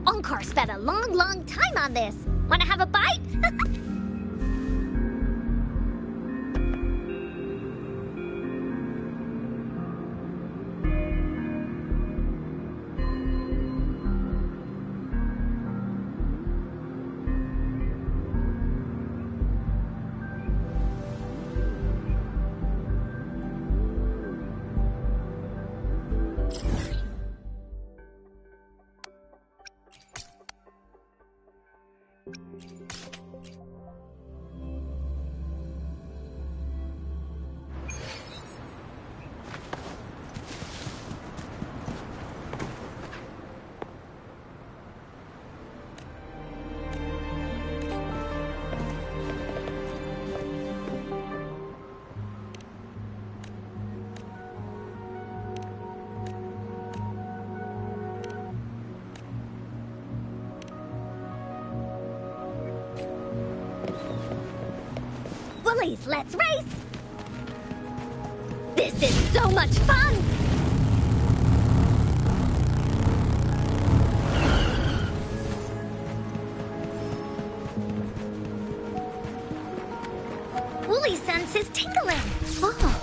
Onkar spent a long time on this. Wanna have a bite? Bullies, let's race! This is so much fun! Wooly sense is tingling. Oh.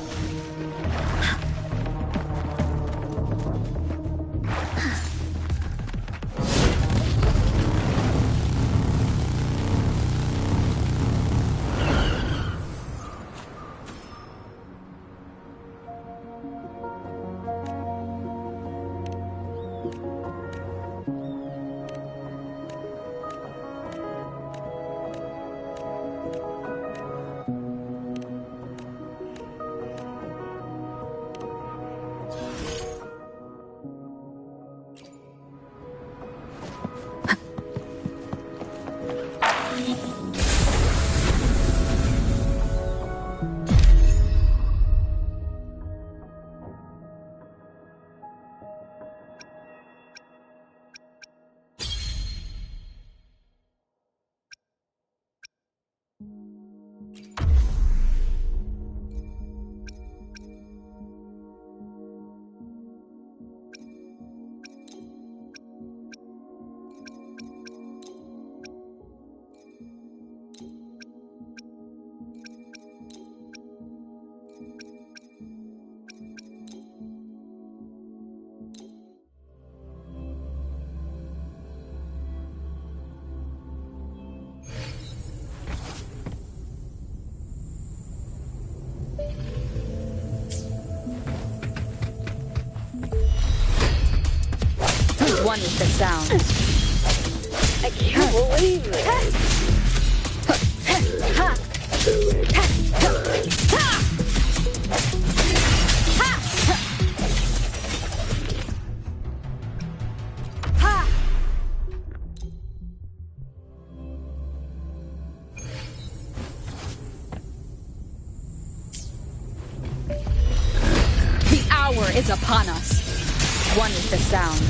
One with the sound. I can't believe it. The hour is upon us. One with the sound.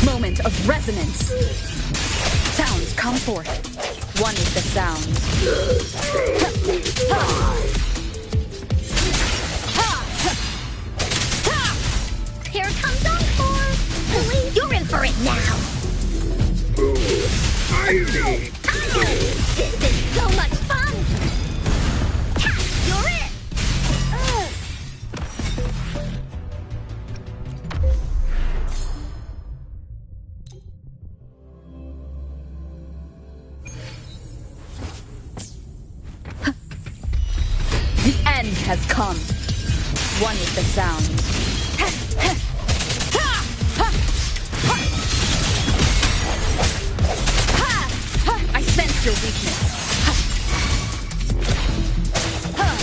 Moment of resonance. Sounds come forth. One with the sound. Here comes Encore! Bully, you're in for it now! This is so much fun! You're it! The end has come. One with the sound. I sense your weakness.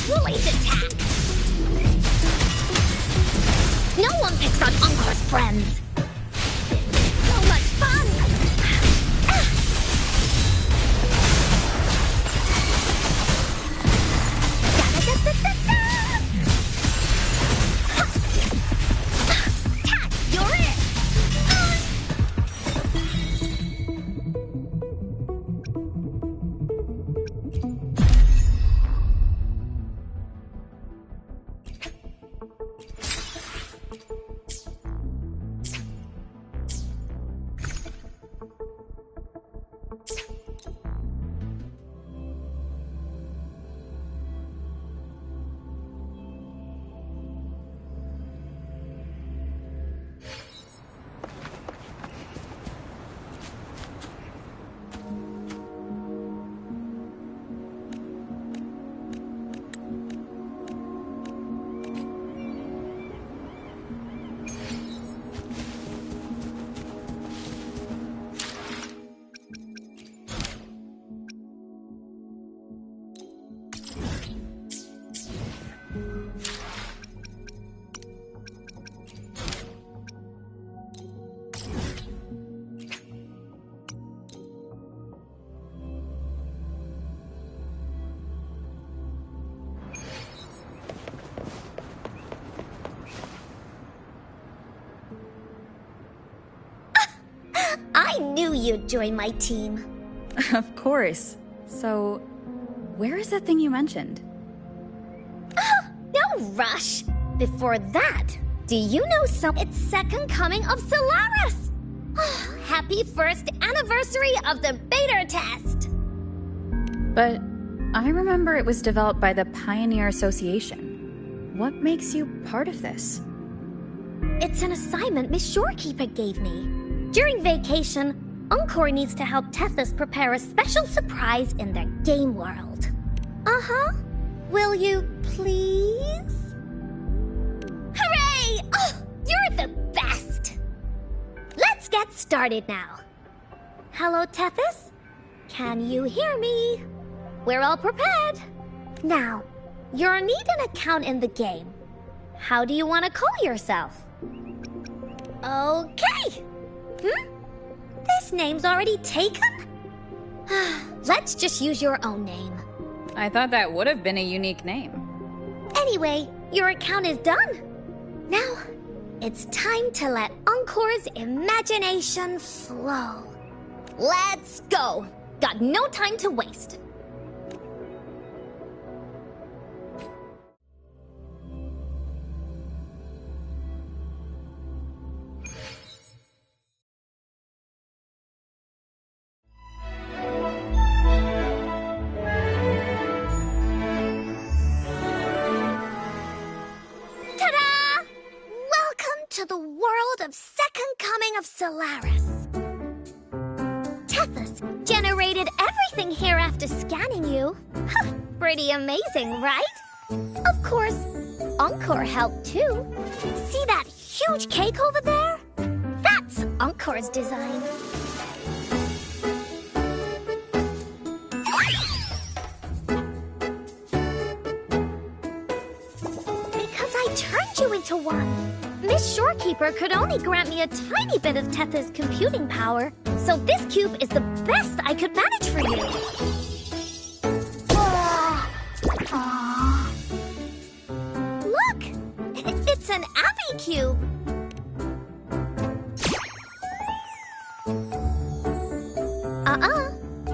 Woolies attack! friends. So much fun! Tat, you're it! I knew you'd join my team. Of course. So, where is that thing you mentioned? No rush. Before that, do you know it's second coming of Solaris? Happy first anniversary of the beta test. But I remember it was developed by the Pioneer Association. What makes you part of this? It's an assignment Miss Shorekeeper gave me. During vacation, Encore needs to help Tethys prepare a special surprise in their game world. Uh-huh. Will you please? Hooray! Oh, you're the best! Let's get started now. Hello, Tethys? Can you hear me? We're all prepared. Now, you'll need an account in the game. How do you want to call yourself? Okay. This name's already taken? Let's just use your own name. I thought that would have been a unique name. Anyway, your account is done. Now, it's time to let Encore's imagination flow. Let's go. Got no time to waste. To the world of second coming of Solaris. Tethys generated everything here after scanning you. Pretty amazing, right? Of course, Encore helped too. See that huge cake over there? That's Encore's design. Because I turned you into one. Miss Shorekeeper could only grant me a tiny bit of Tethys' computing power, so this cube is the best I could manage for you. Look! It's an Abby cube!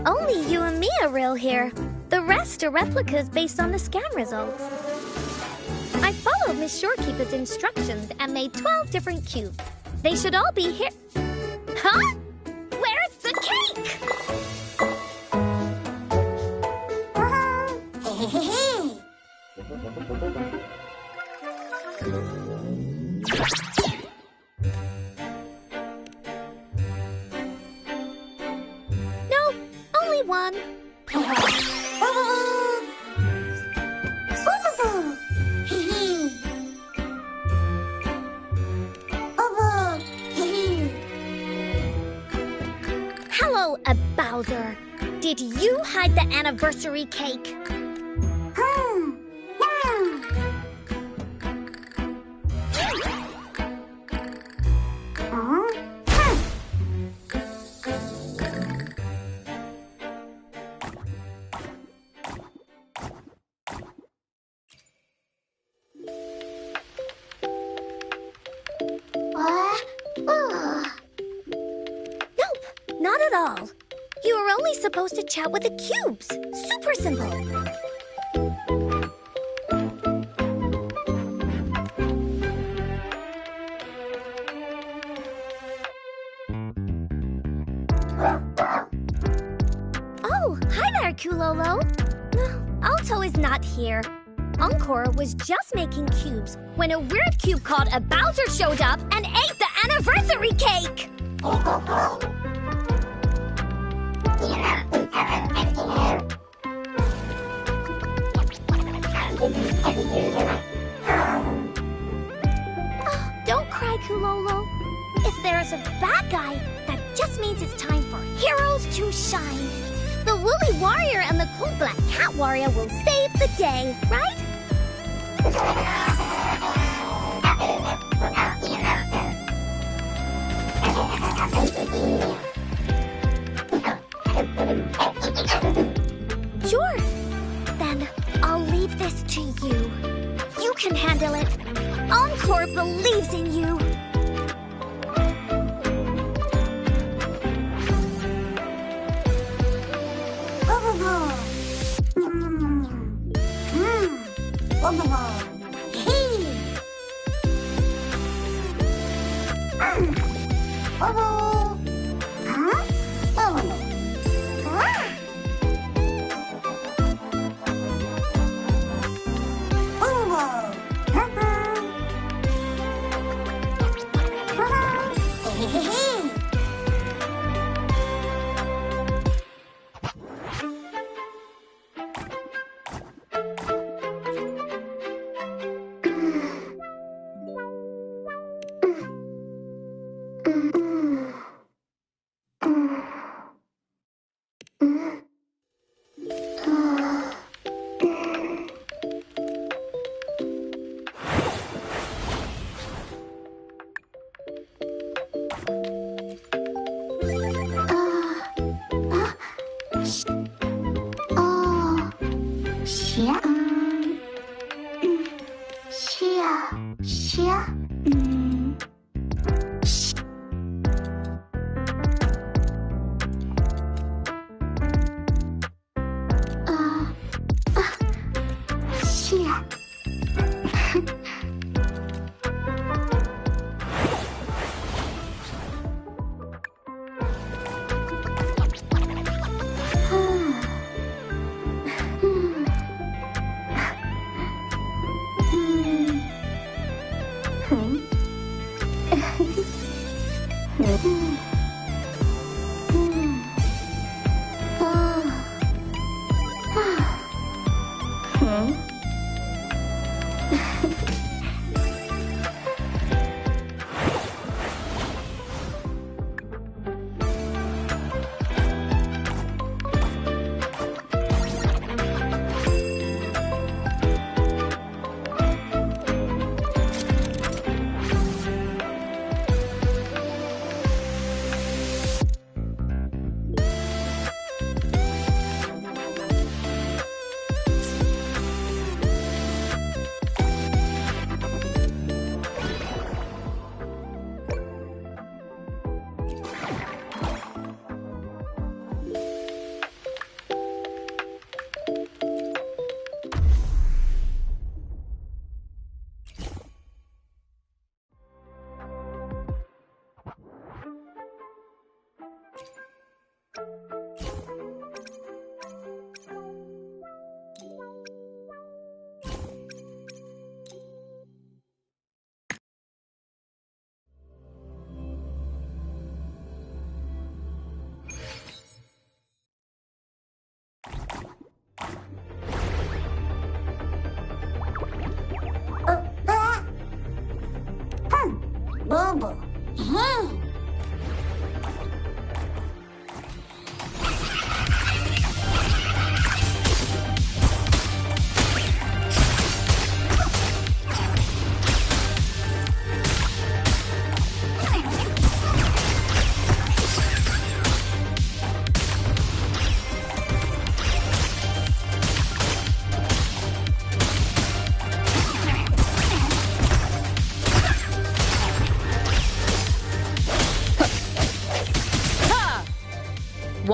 Only you and me are real here. The rest are replicas based on the scan results. I followed Miss Shorekeeper's instructions and made 12 different cubes. They should all be here. Huh? Where's the cake? No, only one. Hello, Bowser. Did you hide the anniversary cake? Nope, not at all. You were only supposed to chat with the cubes. Super simple. Oh, hi there, Kulolo. Alto is not here. Encore was just making cubes when a weird cube called a Bowser showed up and ate the anniversary cake! Oh, don't cry, Kulolo. If there's a bad guy, that just means it's time for heroes to shine. The Woolly Warrior and the Cool Black Cat Warrior will save the day, right? Sure. Then I'll leave this to you. You can handle it. Encore believes in you.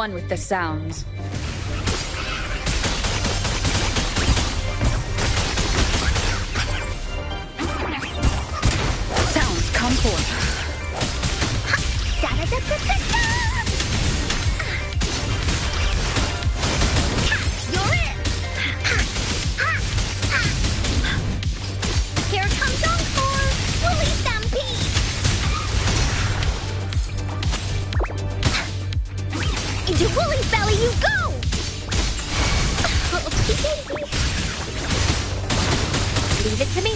One with the sounds. Sounds come forth. Da-da-da-da-da-da! You're it! Here comes Encore! Woolly Stampede! Into Woolly's belly you go! Oopsie daisy. Leave it to me.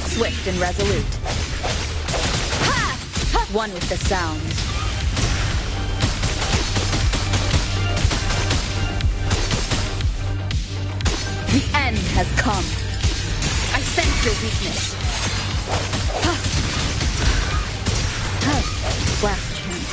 Swift and resolute. One with the sounds. The end has come. I sense your weakness. Last chance.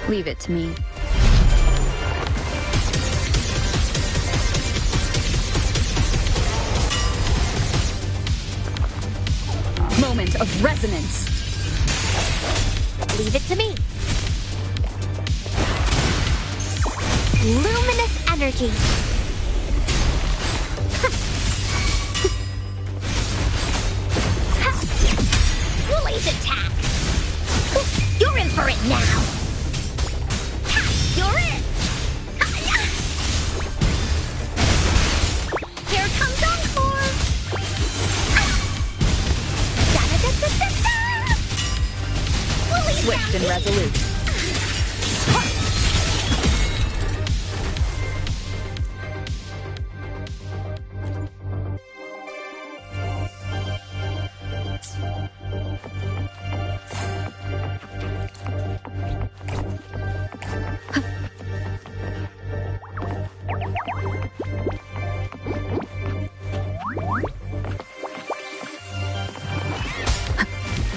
Leave it to me. Moment of resonance. Leave it to me. Luminous energy. Woolly's attack. You're in for it now. You're it. Here comes Encore. Da-da-da-da-da-da. Woolly's Swift and resolute.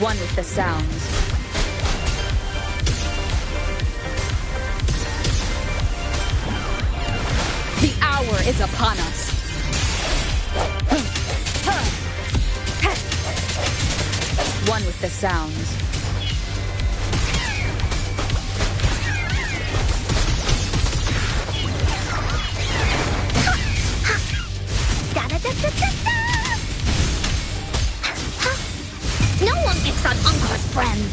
One with the sounds. The hour is upon us. One with the sounds. Da-da-da-da-da-da. No one picks on Encore's friends.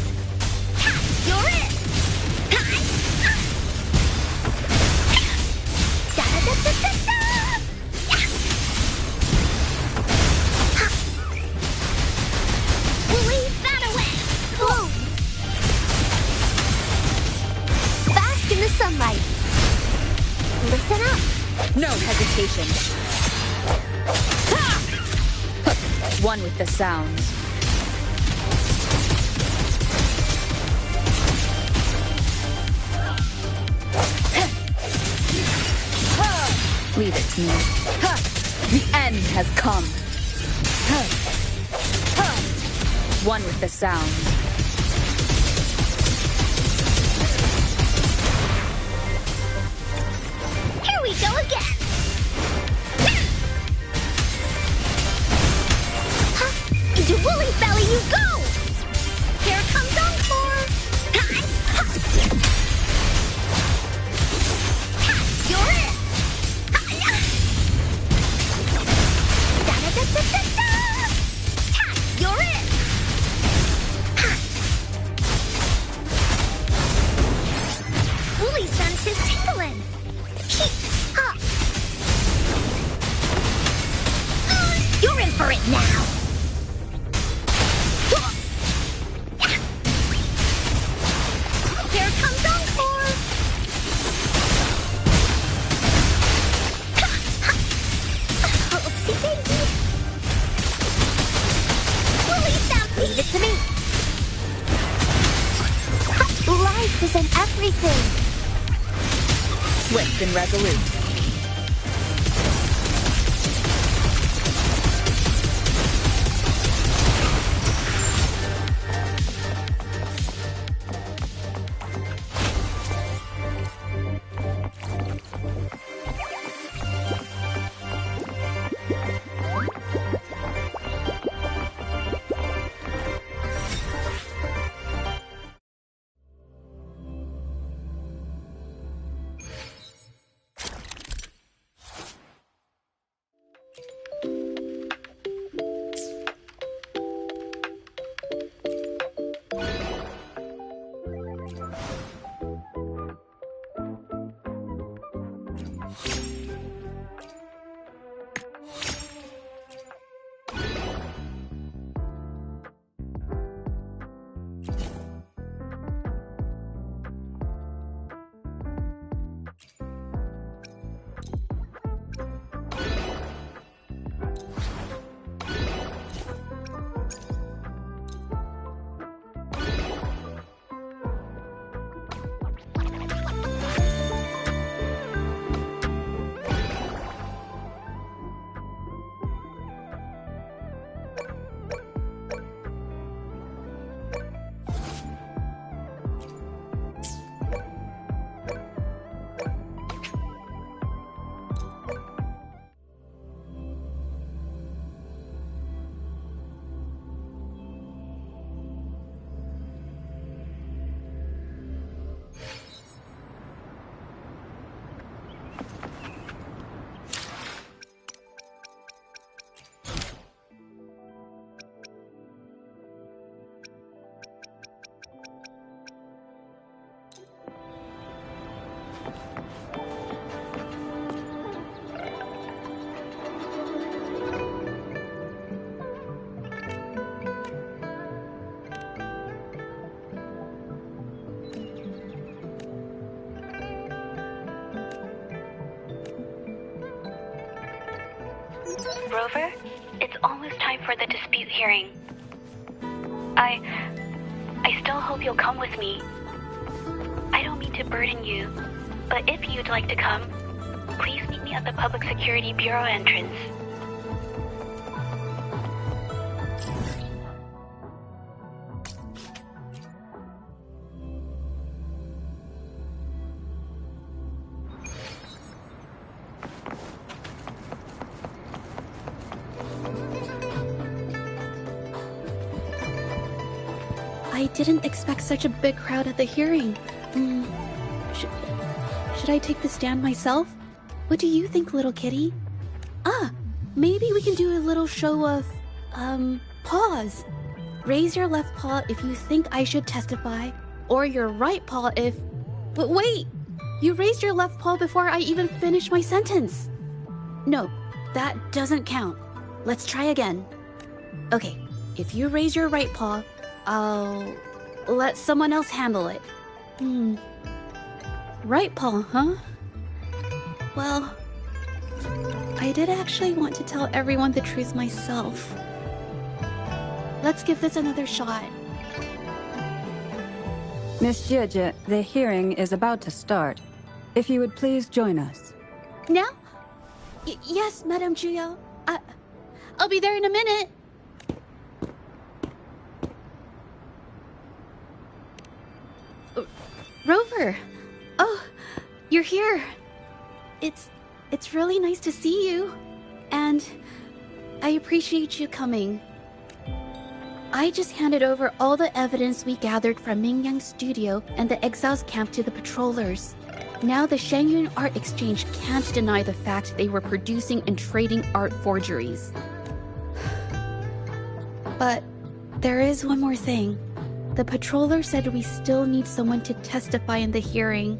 You're it. Da-da-da-da-da-da. Leave that away. Whoa. Bask in the sunlight. Listen up. No hesitation. One with the sounds. Leave it to me. The end has come. One with the sounds. Here we go again. Into Woolly's belly you go. Here comes Encore. You're it. Da-da-da-da-da-da. You're it. Woolly's sense is tingling. You're in for it now. Here comes Encore. Oopsie daisy. Woolly Stampede. Leave it to me. swift and resolute. Rover, it's almost time for the dispute hearing. I still hope you'll come with me. I don't mean to burden you, but if you'd like to come, please meet me at the Public Security Bureau entrance. I didn't expect such a big crowd at the hearing. Should I take the stand myself? What do you think, little kitty? Maybe we can do a little show of, paws. Raise your left paw if you think I should testify, or your right paw if... But wait! You raised your left paw before I even finished my sentence. No, that doesn't count. Let's try again. Okay, if you raise your right paw, I'll let someone else handle it. Right paw, huh? Well, I did actually want to tell everyone the truth myself. Let's give this another shot. Miss Jieje, the hearing is about to start. If you would please join us. Now? Yes, Madame Juyo. I'll be there in a minute. Rover! Oh, you're here. It's really nice to see you. And I appreciate you coming. I just handed over all the evidence we gathered from Mingyang's studio and the Exiles camp to the patrollers. Now the Shangyun Art Exchange can't deny the fact they were producing and trading art forgeries. But there is one more thing. The patroller said we still need someone to testify in the hearing.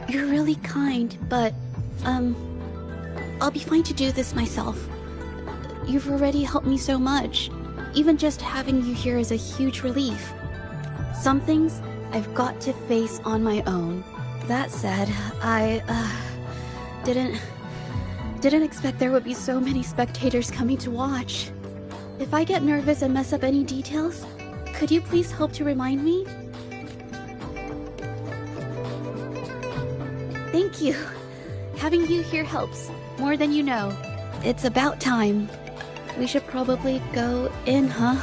You're really kind, but, I'll be fine to do this myself. You've already helped me so much. Even just having you here is a huge relief. Some things I've got to face on my own. That said, I, didn't expect there would be so many spectators coming to watch. If I get nervous and mess up any details, could you please help to remind me? Thank you. Having you here helps, more than you know. It's about time. We should probably go in, huh?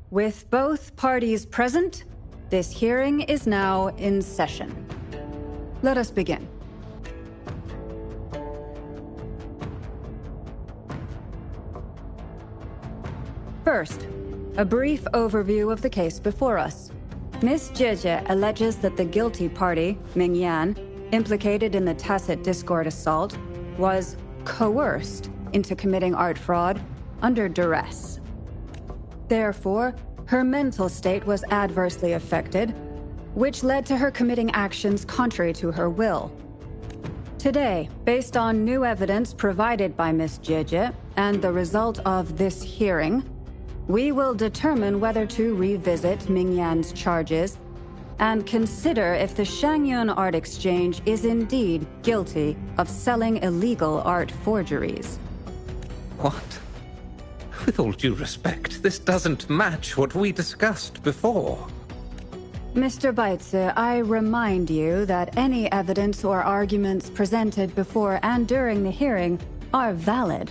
With both parties present, this hearing is now in session. Let us begin. First, a brief overview of the case before us. Miss Jeje alleges that the guilty party, Ming Yan, implicated in the tacit discord assault, was coerced into committing art fraud under duress. Therefore, her mental state was adversely affected, which led to her committing actions contrary to her will. Today, based on new evidence provided by Miss Jeje and the result of this hearing, we will determine whether to revisit Ming Yan's charges and consider if the Shangyun Art Exchange is indeed guilty of selling illegal art forgeries. What? With all due respect, this doesn't match what we discussed before. Mr. Baitze, I remind you that any evidence or arguments presented before and during the hearing are valid.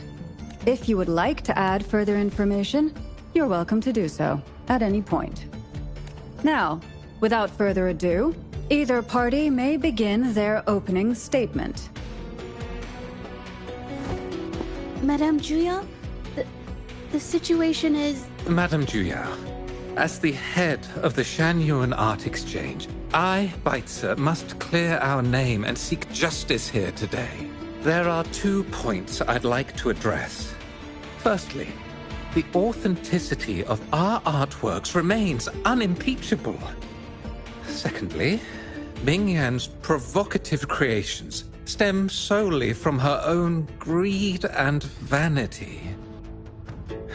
If you would like to add further information, you're welcome to do so at any point. Now, without further ado, either party may begin their opening statement. Madame Juya, the situation is... Madame Juya, as the head of the Shangyun Art Exchange, I, Baitze, must clear our name and seek justice here today. There are 2 points I'd like to address. Firstly, the authenticity of our artworks remains unimpeachable. Secondly, Ming Yan's provocative creations stem solely from her own greed and vanity.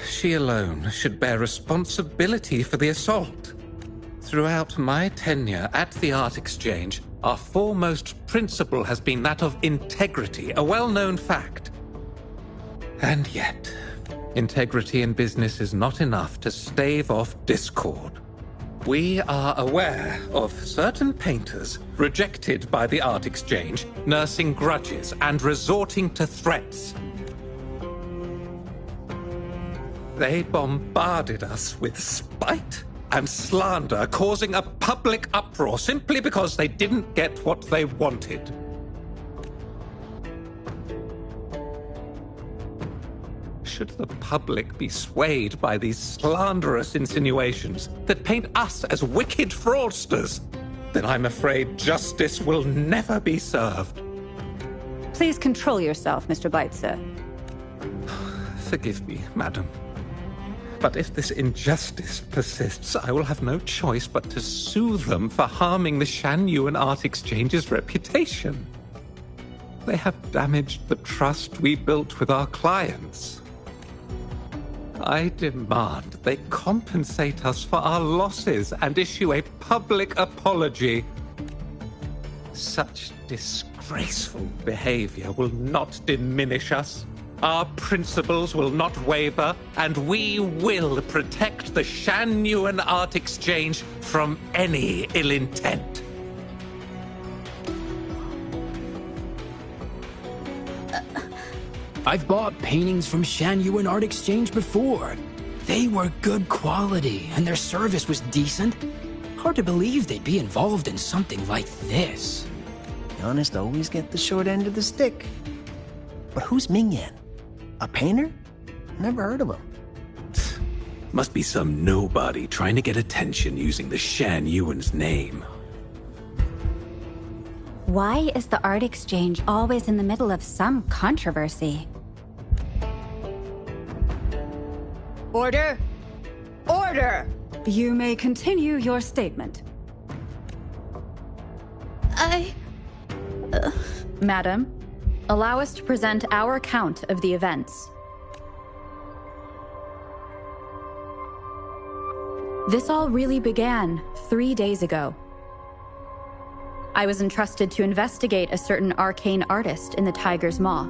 She alone should bear responsibility for the assault. Throughout my tenure at the Art Exchange, our foremost principle has been that of integrity, a well-known fact. And yet, integrity in business is not enough to stave off discord. We are aware of certain painters rejected by the Art Exchange, nursing grudges and resorting to threats. They bombarded us with spite and slander, causing a public uproar simply because they didn't get what they wanted. Should the public be swayed by these slanderous insinuations that paint us as wicked fraudsters, then I'm afraid justice will never be served. Please control yourself, Mr. Baitze. Forgive me, madam. But if this injustice persists, I will have no choice but to sue them for harming the Shangyun Art Exchange's reputation. They have damaged the trust we built with our clients. I demand they compensate us for our losses and issue a public apology. Such disgraceful behavior will not diminish us. Our principles will not waver, and we will protect the Shangyun Art Exchange from any ill intent. I've bought paintings from Shangyun Art Exchange before. They were good quality, and their service was decent. Hard to believe they'd be involved in something like this. The honest always get the short end of the stick. But who's Ming Yan? A painter? Never heard of him. Must be some nobody trying to get attention using the Shangyun's name. Why is the Art Exchange always in the middle of some controversy? Order! Order! You may continue your statement. Madam, allow us to present our account of the events. This all really began 3 days ago. I was entrusted to investigate a certain arcane artist in the Tiger's Maw.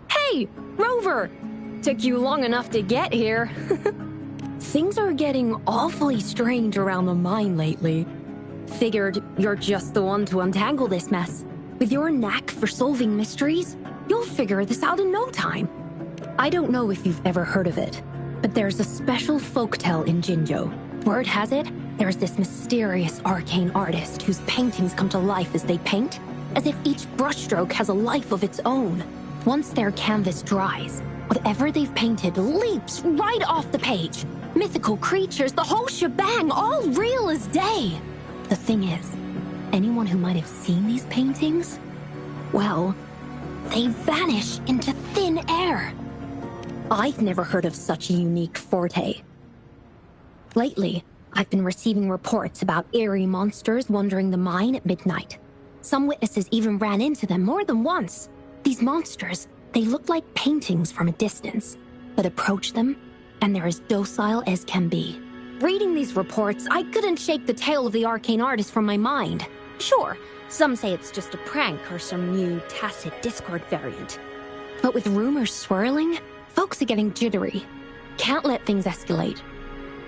Hey, Rover! Took you long enough to get here. Things are getting awfully strange around the mine lately. Figured you're just the one to untangle this mess. With your knack for solving mysteries, you'll figure this out in no time. I don't know if you've ever heard of it, but there's a special folktale in Jinzhou. Word has it, there's this mysterious arcane artist whose paintings come to life as they paint, as if each brushstroke has a life of its own. Once their canvas dries, whatever they've painted leaps right off the page. Mythical creatures, the whole shebang, all real as day. The thing is, anyone who might have seen these paintings, well, they vanish into thin air. I've never heard of such a unique forte. Lately, I've been receiving reports about eerie monsters wandering the mine at midnight. Some witnesses even ran into them more than once. These monsters, they look like paintings from a distance, but approach them, and they're as docile as can be. Reading these reports, I couldn't shake the tale of the arcane artist from my mind. Sure, some say it's just a prank or some new tacit Discord variant. But with rumors swirling, folks are getting jittery. Can't let things escalate.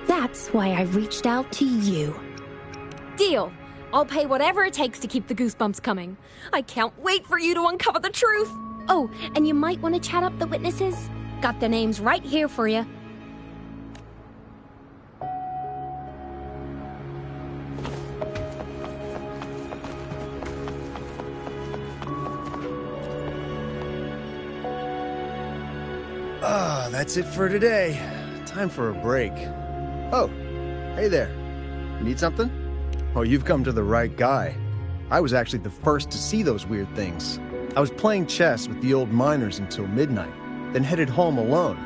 That's why I reached out to you. Deal. I'll pay whatever it takes to keep the goosebumps coming. I can't wait for you to uncover the truth. Oh, and you might want to chat up the witnesses. Got their names right here for you. That's it for today. Time for a break. Oh, hey there. Need something? Oh, you've come to the right guy. I was actually the first to see those weird things. I was playing chess with the old miners until midnight, then headed home alone.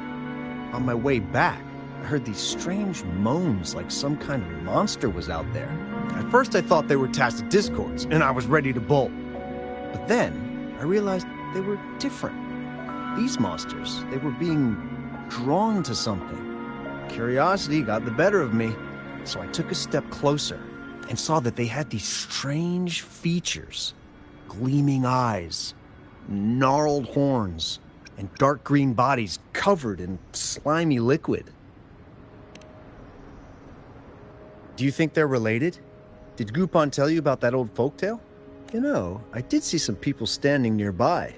On my way back, I heard these strange moans like some kind of monster was out there. At first I thought they were tacit discords, and I was ready to bolt. But then I realized they were different. These monsters, they were being drawn to something. Curiosity got the better of me, so I took a step closer and saw that they had these strange features. Gleaming eyes, gnarled horns, and dark green bodies covered in slimy liquid. Do you think they're related? Did Gupon tell you about that old folktale? You know, I did see some people standing nearby.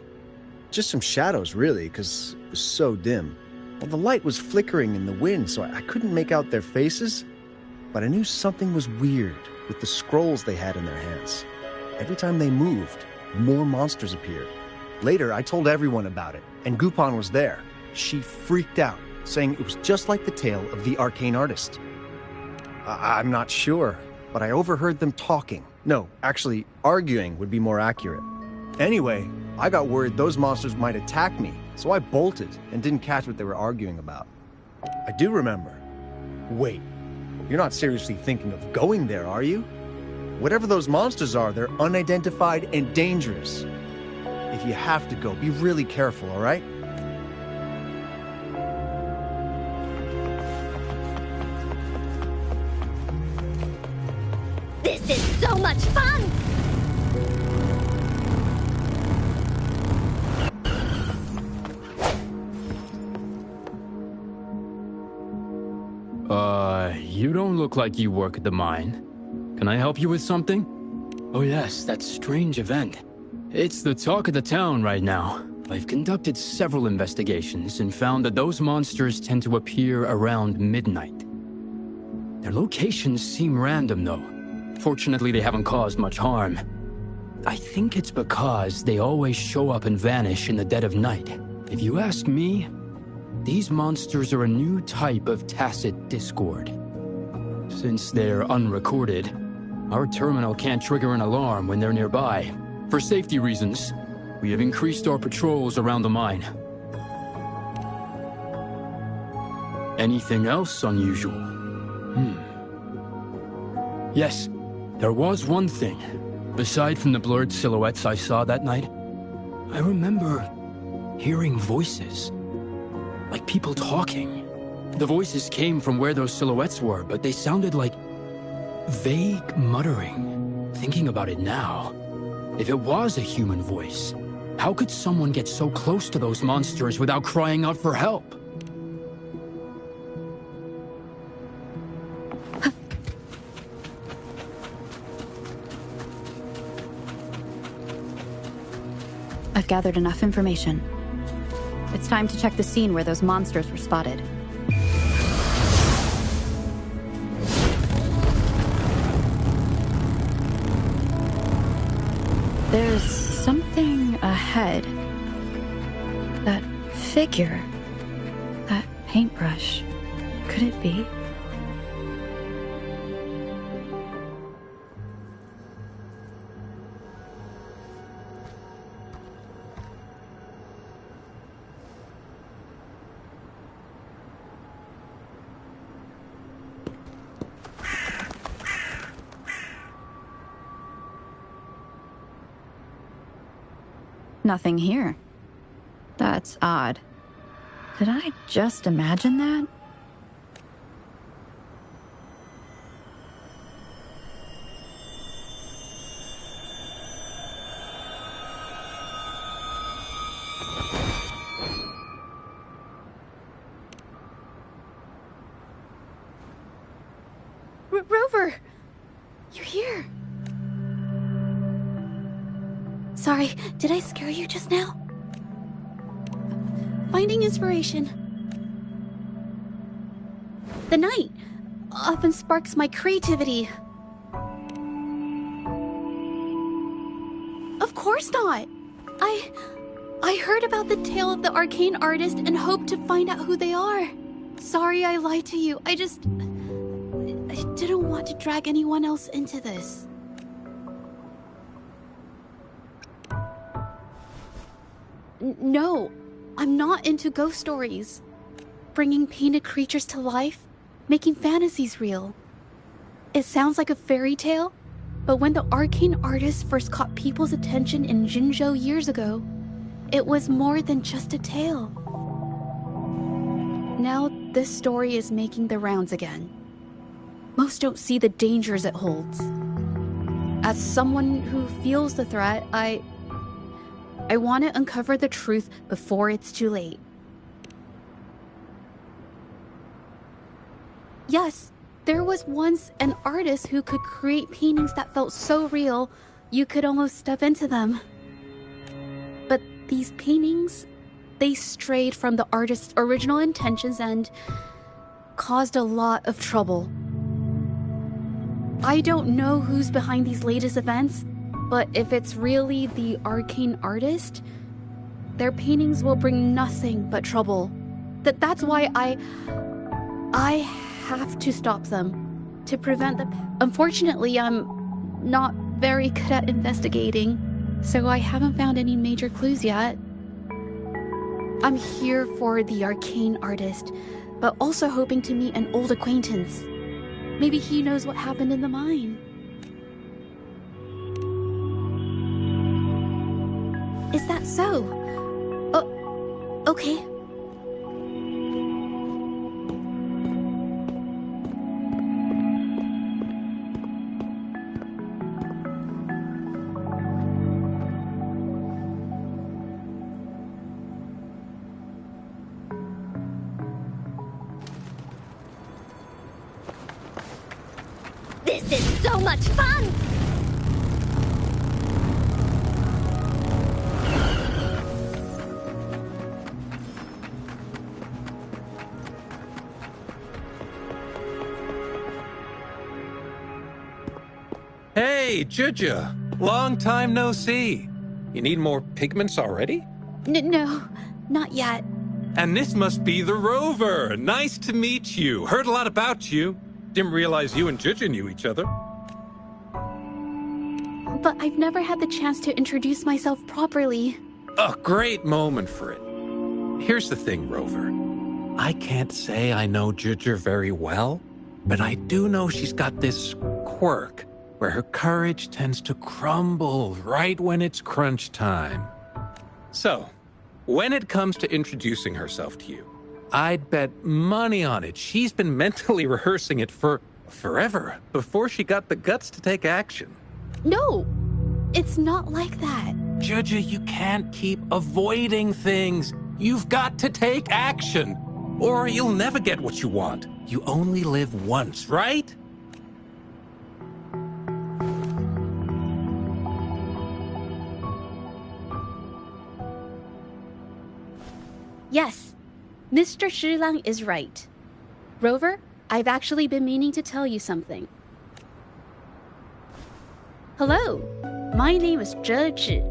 Just some shadows, really, because it was so dim. Well, the light was flickering in the wind, so I couldn't make out their faces. But I knew something was weird with the scrolls they had in their hands. Every time they moved, more monsters appeared. Later, I told everyone about it, and Gupon was there. She freaked out, saying it was just like the tale of the arcane artist. I'm not sure, but I overheard them talking. No, actually, arguing would be more accurate. Anyway, I got worried those monsters might attack me, so I bolted and didn't catch what they were arguing about. I do remember. Wait, you're not seriously thinking of going there, are you? Whatever those monsters are, they're unidentified and dangerous. If you have to go, be really careful, all right? This is so much fun! You don't look like you work at the mine. Can I help you with something? Oh yes, that strange event. It's the talk of the town right now. I've conducted several investigations and found that those monsters tend to appear around midnight. Their locations seem random though. Fortunately, they haven't caused much harm. I think it's because they always show up and vanish in the dead of night. If you ask me, these monsters are a new type of tacit discord. Since they're unrecorded, our terminal can't trigger an alarm when they're nearby. For safety reasons, we have increased our patrols around the mine. Anything else unusual? Yes, there was one thing. Aside from the blurred silhouettes I saw that night, I remember hearing voices. Like people talking. The voices came from where those silhouettes were, but they sounded like vague muttering. Thinking about it now, if it was a human voice, how could someone get so close to those monsters without crying out for help? I've gathered enough information. It's time to check the scene where those monsters were spotted. There's something ahead. That figure. That paintbrush. Could it be? Nothing here. That's odd. Did I just imagine that? Rover! You're here! Sorry, did I scare you just now? Finding inspiration. The night often sparks my creativity. Of course not! I heard about the tale of the arcane artist and hoped to find out who they are. Sorry I lied to you. I didn't want to drag anyone else into this. No, I'm not into ghost stories. Bringing painted creatures to life, making fantasies real. It sounds like a fairy tale, but when the arcane artist first caught people's attention in Jinzhou years ago, it was more than just a tale. Now this story is making the rounds again. Most don't see the dangers it holds. As someone who feels the threat, I want to uncover the truth before it's too late. Yes, there was once an artist who could create paintings that felt so real, you could almost step into them. But these paintings, they strayed from the artist's original intentions and caused a lot of trouble. I don't know who's behind these latest events, but if it's really the arcane artist, their paintings will bring nothing but trouble. That's why I have to stop them to prevent the... Unfortunately, I'm not very good at investigating, so I haven't found any major clues yet. I'm here for the arcane artist, but also hoping to meet an old acquaintance. Maybe he knows what happened in the mine. Is that so? Oh, okay. This is so much fun! Hey, Juju! Long time no see. You need more pigments already? No, not yet. And this must be the Rover. Nice to meet you. Heard a lot about you. Didn't realize you and Juju knew each other. But I've never had the chance to introduce myself properly. A great moment for it. Here's the thing, Rover. I can't say I know Juju very well, but I do know she's got this quirk where her courage tends to crumble right when it's crunch time. So, when it comes to introducing herself to you, I'd bet money on it she's been mentally rehearsing it for forever before she got the guts to take action. No, it's not like that. Juju, you can't keep avoiding things. You've got to take action, or you'll never get what you want. You only live once, right? Yes, Mr. Shilang is right. Rover, I've actually been meaning to tell you something. Hello, my name is Zhe Zhi.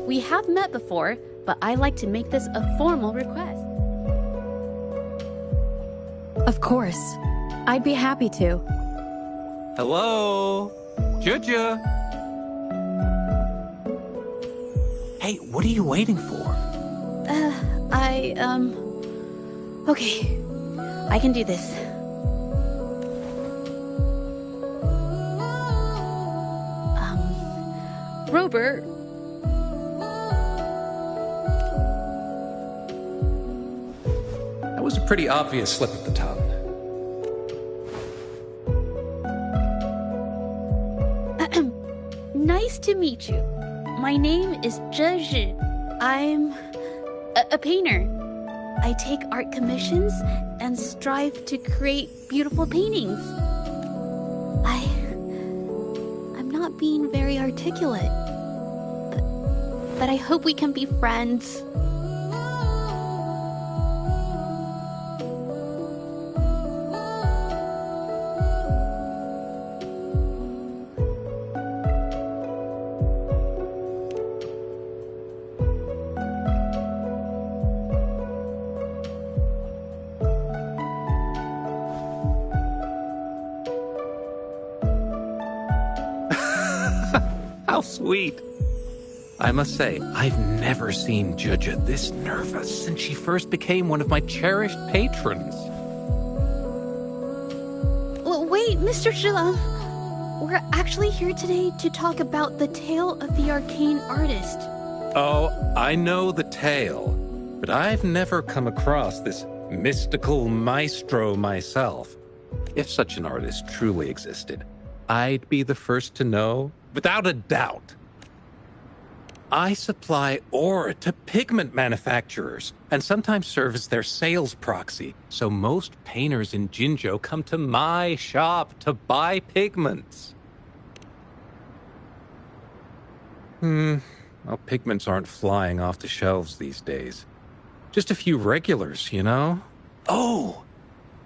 We have met before, but I'd like to make this a formal request. Of course. I'd be happy to. Hello? Juju? Hey, what are you waiting for? Okay. I can do this. Robert. That was a pretty obvious slip of the tongue. Nice to meet you. My name is Zhe Zhi. I'm a painter. I take art commissions and strive to create beautiful paintings. I'm not being very articulate, but I hope we can be friends. How sweet. I must say, I've never seen Juju this nervous since she first became one of my cherished patrons. Wait, Mr. Shilang. We're actually here today to talk about the tale of the arcane artist. Oh, I know the tale, but I've never come across this mystical maestro myself. If such an artist truly existed, I'd be the first to know, without a doubt. I supply ore to pigment manufacturers and sometimes serve as their sales proxy, so most painters in Jinzhou come to my shop to buy pigments. Well, pigments aren't flying off the shelves these days. Just a few regulars, you know? Oh,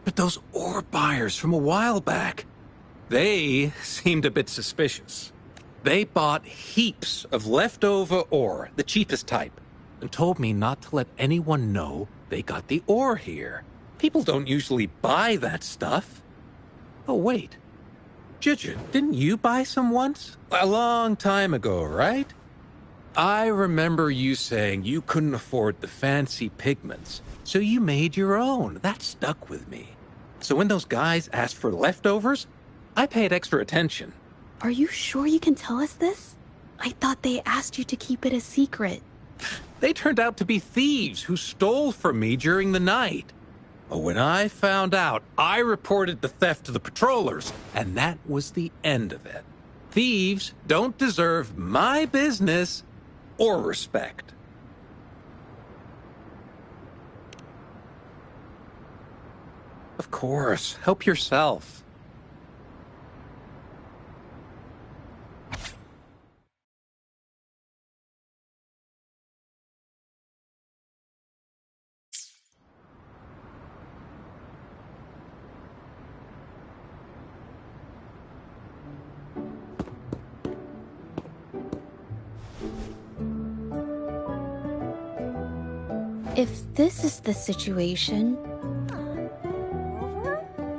but those ore buyers from a while back, they seemed a bit suspicious. They bought heaps of leftover ore, the cheapest type, and told me not to let anyone know they got the ore here. People don't usually buy that stuff. Oh, wait. Juju, didn't you buy some once? A long time ago, right? I remember you saying you couldn't afford the fancy pigments, so you made your own. That stuck with me. So when those guys asked for leftovers, I paid extra attention. Are you sure you can tell us this? I thought they asked you to keep it a secret. They turned out to be thieves who stole from me during the night. But when I found out, I reported the theft to the patrollers, and that was the end of it. Thieves don't deserve my business or respect. Of course, help yourself. If this is the situation...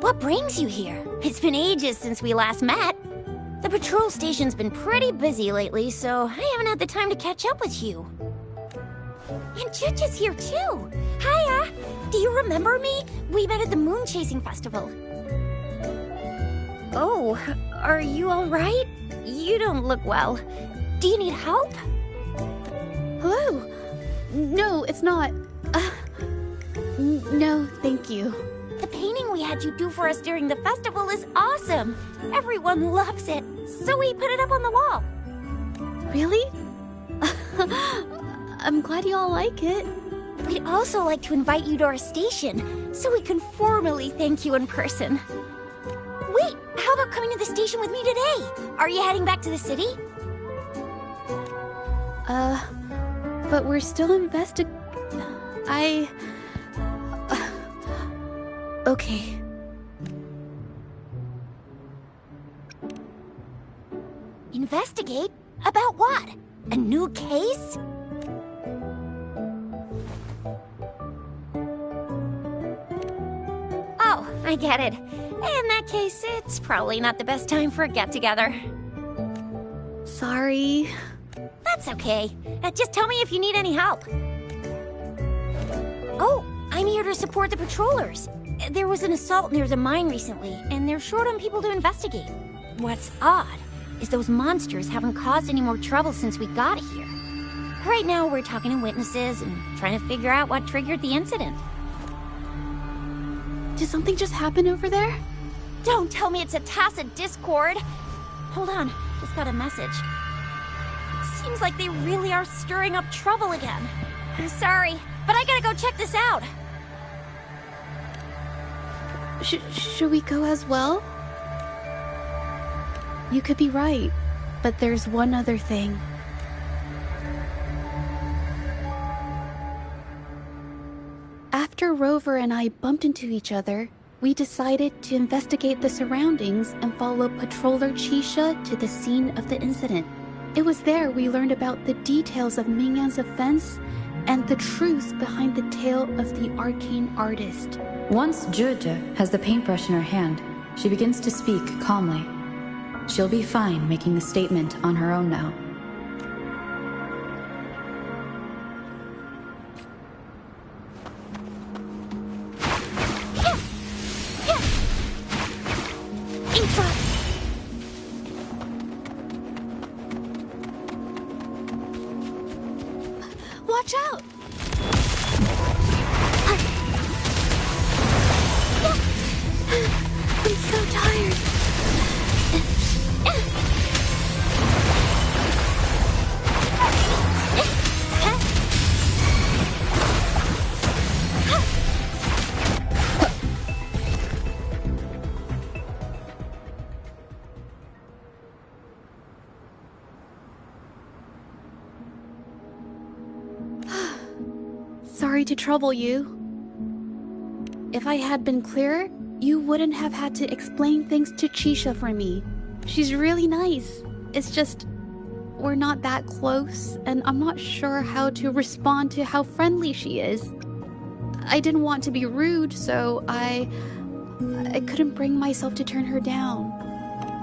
What brings you here? It's been ages since we last met. The patrol station's been pretty busy lately, so I haven't had the time to catch up with you. And Juju's here too. Hiya! Do you remember me? We met at the moon chasing festival. Oh, are you alright? You don't look well. Do you need help? Hello? No, it's not. No, thank you. The painting we had you do for us during the festival is awesome. Everyone loves it, so we put it up on the wall. Really? I'm glad you all like it. We'd also like to invite you to our station, so we can formally thank you in person. Wait, how about coming to the station with me today? Are you heading back to the city? But we're still Okay. Investigate? About what? A new case? Oh, I get it. In that case, it's probably not the best time for a get-together. Sorry. That's okay. Just tell me if you need any help. Oh, I'm here to support the patrollers. There was an assault near the mine recently, and they're short on people to investigate. What's odd is those monsters haven't caused any more trouble since we got here. Right now, we're talking to witnesses and trying to figure out what triggered the incident. Did something just happen over there? Don't tell me it's a tacit discord. Hold on, just got a message. Seems like they really are stirring up trouble again. Sorry, but I gotta go check this out. Should we go as well? You could be right, but there's one other thing. After Rover and I bumped into each other, we decided to investigate the surroundings and follow Patroller Chisha to the scene of the incident. It was there we learned about the details of Mingyan's offense and the truth behind the tale of the arcane artist. Once Zhezhe has the paintbrush in her hand, she begins to speak calmly. She'll be fine making the statement on her own now. Watch out! I'm so tired. Sorry to trouble you. If I had been clearer, you wouldn't have had to explain things to Chisha for me. She's really nice. It's just, we're not that close, and I'm not sure how to respond to how friendly she is. I didn't want to be rude, so I couldn't bring myself to turn her down.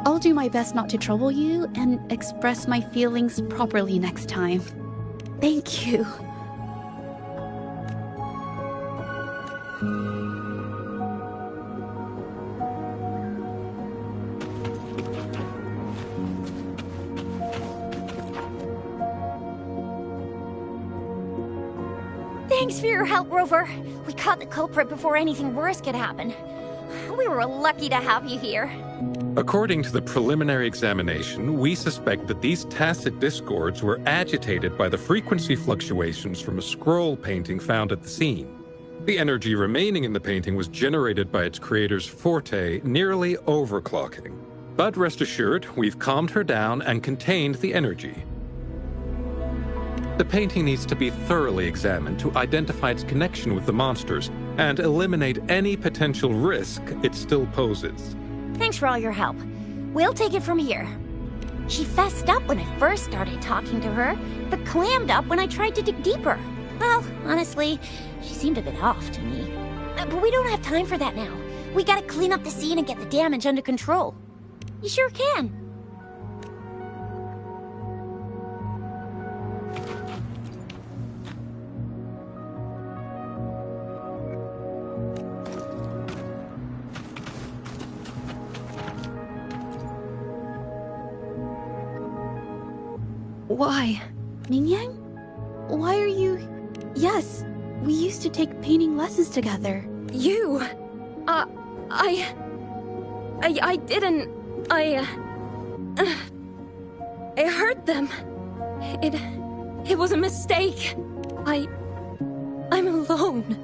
I'll do my best not to trouble you and express my feelings properly next time. Thank you. Thanks for your help, Rover. We caught the culprit before anything worse could happen. We were lucky to have you here. According to the preliminary examination, we suspect that these tacit discords were agitated by the frequency fluctuations from a scroll painting found at the scene. The energy remaining in the painting was generated by its creator's forte, nearly overclocking. But rest assured, we've calmed her down and contained the energy. The painting needs to be thoroughly examined to identify its connection with the monsters and eliminate any potential risk it still poses. Thanks for all your help. We'll take it from here. She fessed up when I first started talking to her, but clammed up when I tried to dig deeper. Well, honestly, she seemed a bit off to me. But we don't have time for that now. We gotta clean up the scene and get the damage under control. You sure can. Why? Mingyang? Why are you... Yes, we used to take painting lessons together. You? I didn't... I hurt them. It was a mistake. I'm alone.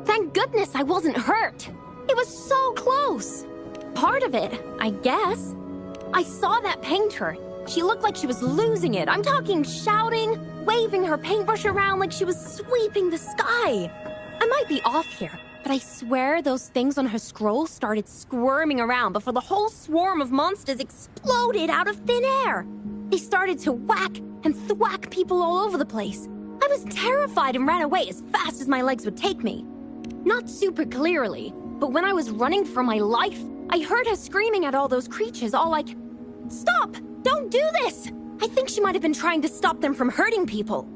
Thank goodness I wasn't hurt. It was so close. Part of it, I guess. I saw that painter. She looked like she was losing it. I'm talking shouting, waving her paintbrush around like she was sweeping the sky. I might be off here, but I swear those things on her scroll started squirming around before the whole swarm of monsters exploded out of thin air. They started to whack and thwack people all over the place. I was terrified and ran away as fast as my legs would take me. Not super clearly, but when I was running for my life, I heard her screaming at all those creatures, all like, "Stop! Don't do this!" I think she might have been trying to stop them from hurting people.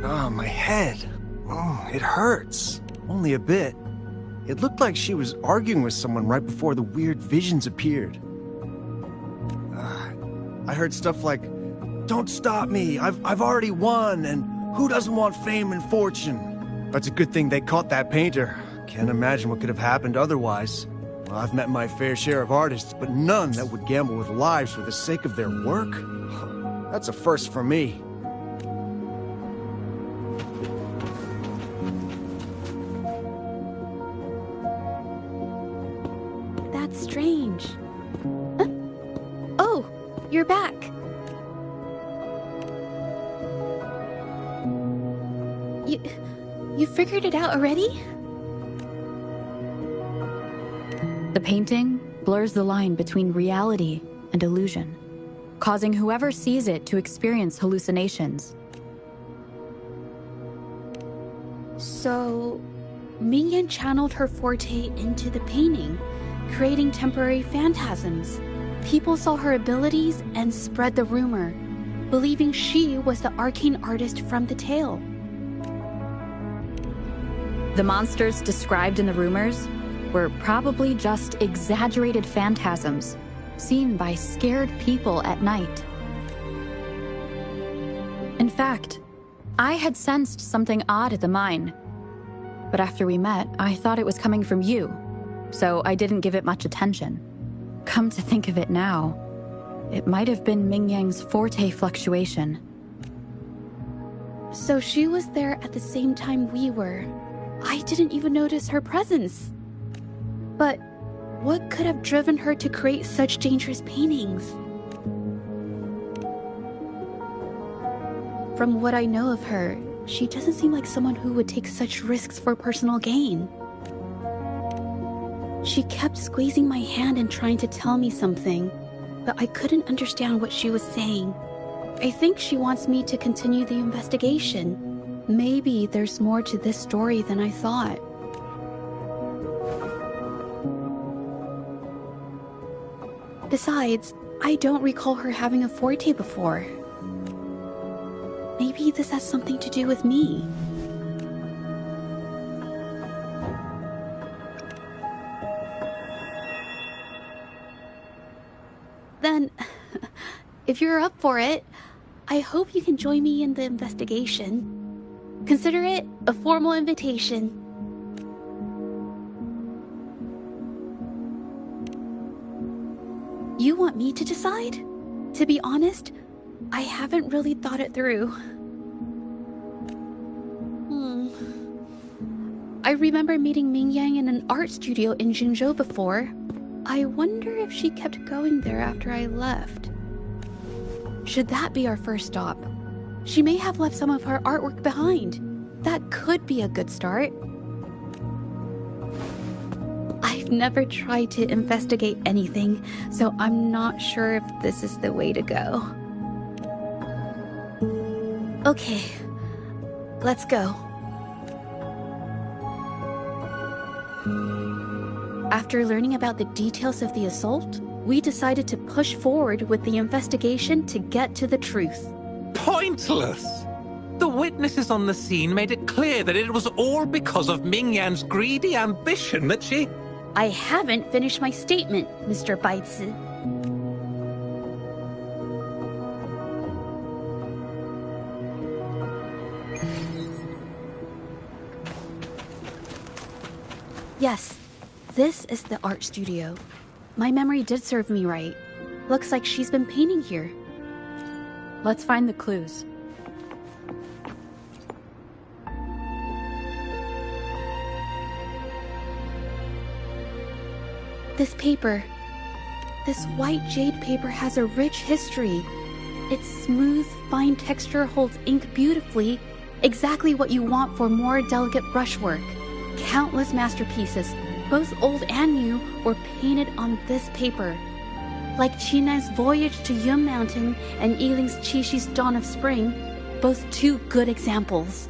Oh, my head. Oh, it hurts. Only a bit. It looked like she was arguing with someone right before the weird visions appeared. I heard stuff like, "Don't stop me, I've already won, and who doesn't want fame and fortune?" But it's a good thing they caught that painter. Can't imagine what could have happened otherwise. Well, I've met my fair share of artists, but none that would gamble with lives for the sake of their work. That's a first for me. That's strange. Oh, you're back. You figured it out already? The painting blurs the line between reality and illusion, causing whoever sees it to experience hallucinations. So, Mingyan channeled her forte into the painting, creating temporary phantasms. People saw her abilities and spread the rumor, believing she was the arcane artist from the tale. The monsters described in the rumors were probably just exaggerated phantasms seen by scared people at night. In fact, I had sensed something odd at the mine, but after we met, I thought it was coming from you, so I didn't give it much attention. Come to think of it now, it might have been Mingyang's forte fluctuation. So she was there at the same time we were. I didn't even notice her presence. But what could have driven her to create such dangerous paintings? From what I know of her, she doesn't seem like someone who would take such risks for personal gain. She kept squeezing my hand and trying to tell me something, but I couldn't understand what she was saying. I think she wants me to continue the investigation. Maybe there's more to this story than I thought. Besides, I don't recall her having a forte before. Maybe this has something to do with me. Then, if you're up for it, I hope you can join me in the investigation. Consider it a formal invitation. You want me to decide? To be honest, I haven't really thought it through. I remember meeting Mingyang in an art studio in Jinzhou before. I wonder if she kept going there after I left. Should that be our first stop? She may have left some of her artwork behind. That could be a good start. I've never tried to investigate anything, so I'm not sure if this is the way to go. Okay, let's go. After learning about the details of the assault, we decided to push forward with the investigation to get to the truth. Pointless! The witnesses on the scene made it clear that it was all because of Ming Yan's greedy ambition that she... I haven't finished my statement, Mr. Baizi. Yes, this is the art studio. My memory did serve me right. Looks like she's been painting here. Let's find the clues. This paper. This white jade paper has a rich history. Its smooth, fine texture holds ink beautifully, exactly what you want for more delicate brushwork. Countless masterpieces, both old and new, were painted on this paper. Like Qinan's Voyage to Yun Mountain and Yiling's Qixi's Dawn of Spring, both two good examples.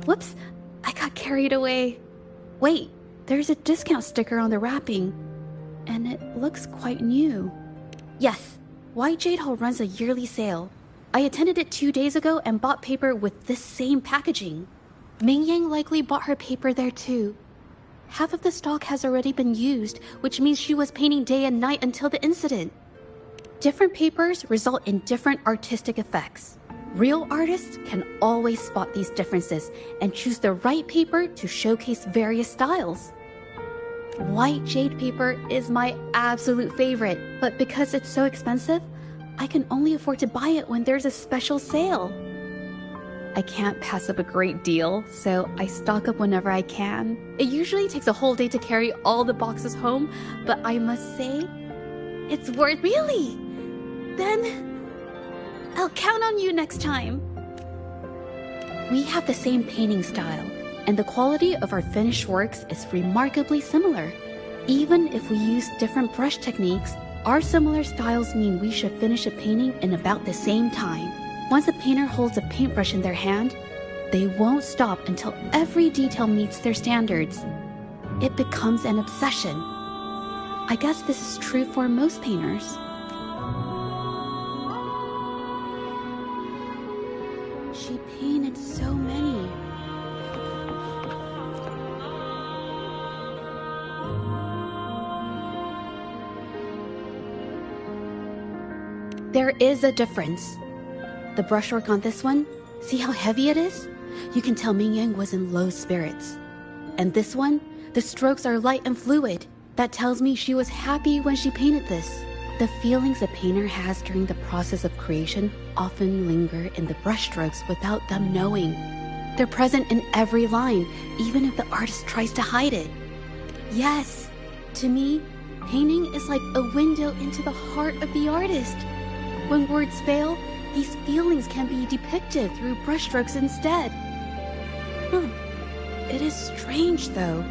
Whoops, I got carried away. Wait, there's a discount sticker on the wrapping, and it looks quite new. Yes, White Jade Hall runs a yearly sale. I attended it 2 days ago and bought paper with this same packaging. Ming Yang likely bought her paper there too. Half of the stock has already been used, which means she was painting day and night until the incident. Different papers result in different artistic effects. Real artists can always spot these differences and choose the right paper to showcase various styles. White jade paper is my absolute favorite, but because it's so expensive, I can only afford to buy it when there's a special sale. I can't pass up a great deal, so I stock up whenever I can. It usually takes a whole day to carry all the boxes home, but I must say, it's worth really. Then, I'll count on you next time. We have the same painting style, and the quality of our finished works is remarkably similar. Even if we use different brush techniques, our similar styles mean we should finish a painting in about the same time. Once a painter holds a paintbrush in their hand, they won't stop until every detail meets their standards. It becomes an obsession. I guess this is true for most painters. She painted so many. There is a difference. The brushwork on this one, see how heavy it is? You can tell Ming Yang was in low spirits. And this one, the strokes are light and fluid. That tells me she was happy when she painted this. The feelings a painter has during the process of creation often linger in the brushstrokes without them knowing. They're present in every line, even if the artist tries to hide it. Yes, to me, painting is like a window into the heart of the artist. When words fail, these feelings can be depicted through brushstrokes instead. It is strange, though.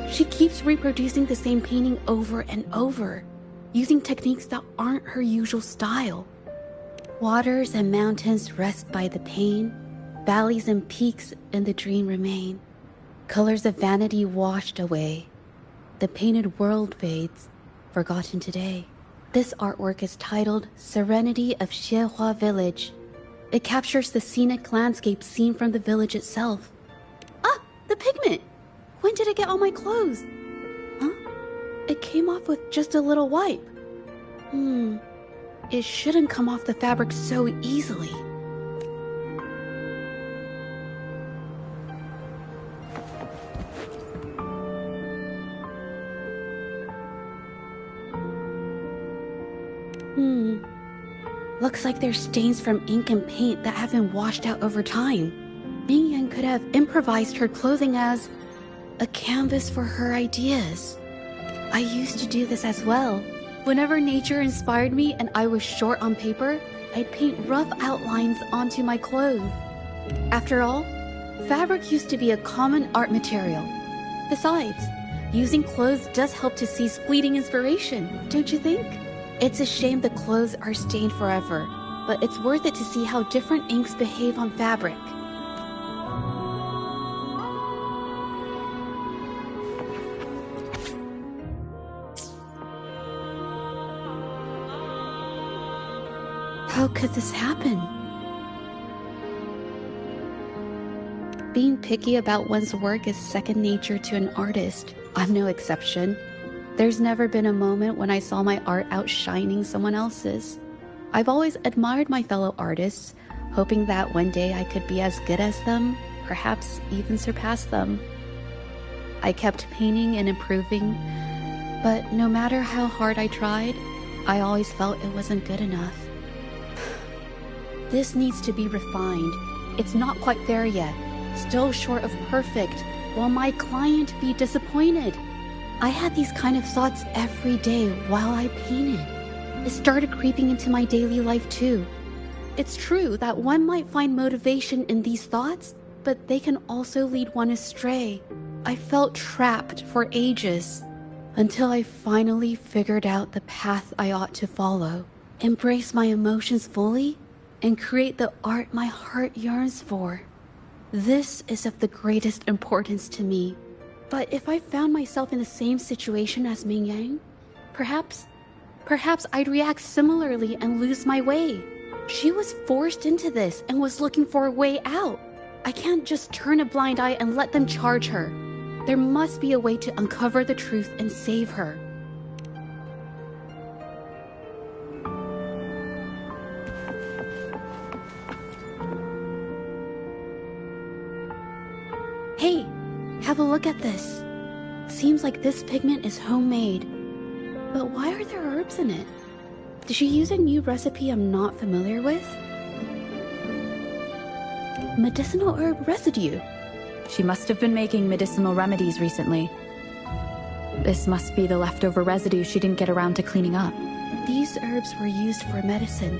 She keeps reproducing the same painting over and over, using techniques that aren't her usual style. Waters and mountains rest by the pain, valleys and peaks in the dream remain. Colors of vanity washed away. The painted world fades, forgotten today. This artwork is titled Serenity of Xiehua Village. It captures the scenic landscape seen from the village itself. Ah, the pigment! When did it get on my clothes? Huh? It came off with just a little wipe. It shouldn't come off the fabric so easily. Looks like there's stains from ink and paint that have been washed out over time. Ming Yan could have improvised her clothing as a canvas for her ideas. I used to do this as well. Whenever nature inspired me and I was short on paper, I'd paint rough outlines onto my clothes. After all, fabric used to be a common art material. Besides, using clothes does help to seize fleeting inspiration, don't you think? It's a shame the clothes are stained forever, but it's worth it to see how different inks behave on fabric. How could this happen? Being picky about one's work is second nature to an artist. I'm no exception. There's never been a moment when I saw my art outshining someone else's. I've always admired my fellow artists, hoping that one day I could be as good as them, perhaps even surpass them. I kept painting and improving, but no matter how hard I tried, I always felt it wasn't good enough. This needs to be refined. It's not quite there yet. Still short of perfect. Will my client be disappointed? I had these kind of thoughts every day while I painted. It started creeping into my daily life too. It's true that one might find motivation in these thoughts, but they can also lead one astray. I felt trapped for ages, until I finally figured out the path I ought to follow. Embrace my emotions fully, and create the art my heart yearns for. This is of the greatest importance to me. But if I found myself in the same situation as Ming Yang, perhaps I'd react similarly and lose my way. She was forced into this and was looking for a way out. I can't just turn a blind eye and let them charge her. There must be a way to uncover the truth and save her. Hey, have a look at this. Seems like this pigment is homemade. But why are there herbs in it? Did she use a new recipe I'm not familiar with? Medicinal herb residue. She must have been making medicinal remedies recently. This must be the leftover residue she didn't get around to cleaning up. These herbs were used for medicine.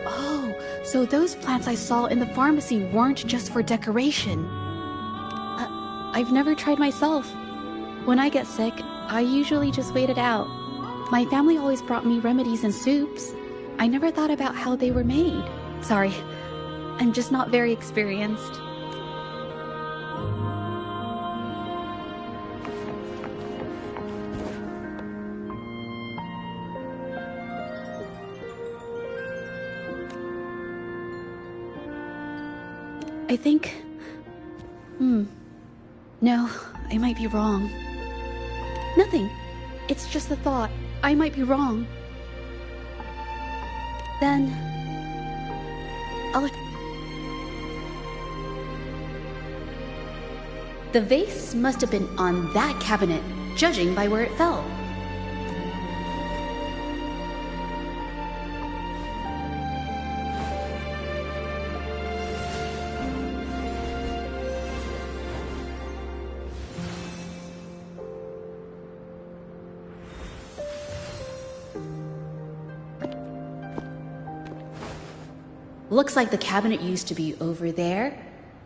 Oh, so those plants I saw in the pharmacy weren't just for decoration. I've never tried myself. When I get sick, I usually just wait it out. My family always brought me remedies and soups. I never thought about how they were made. Sorry, I'm just not very experienced. I think... No, I might be wrong. Nothing. It's just a thought. I might be wrong. Then... The vase must have been on that cabinet, judging by where it fell. Looks like the cabinet used to be over there,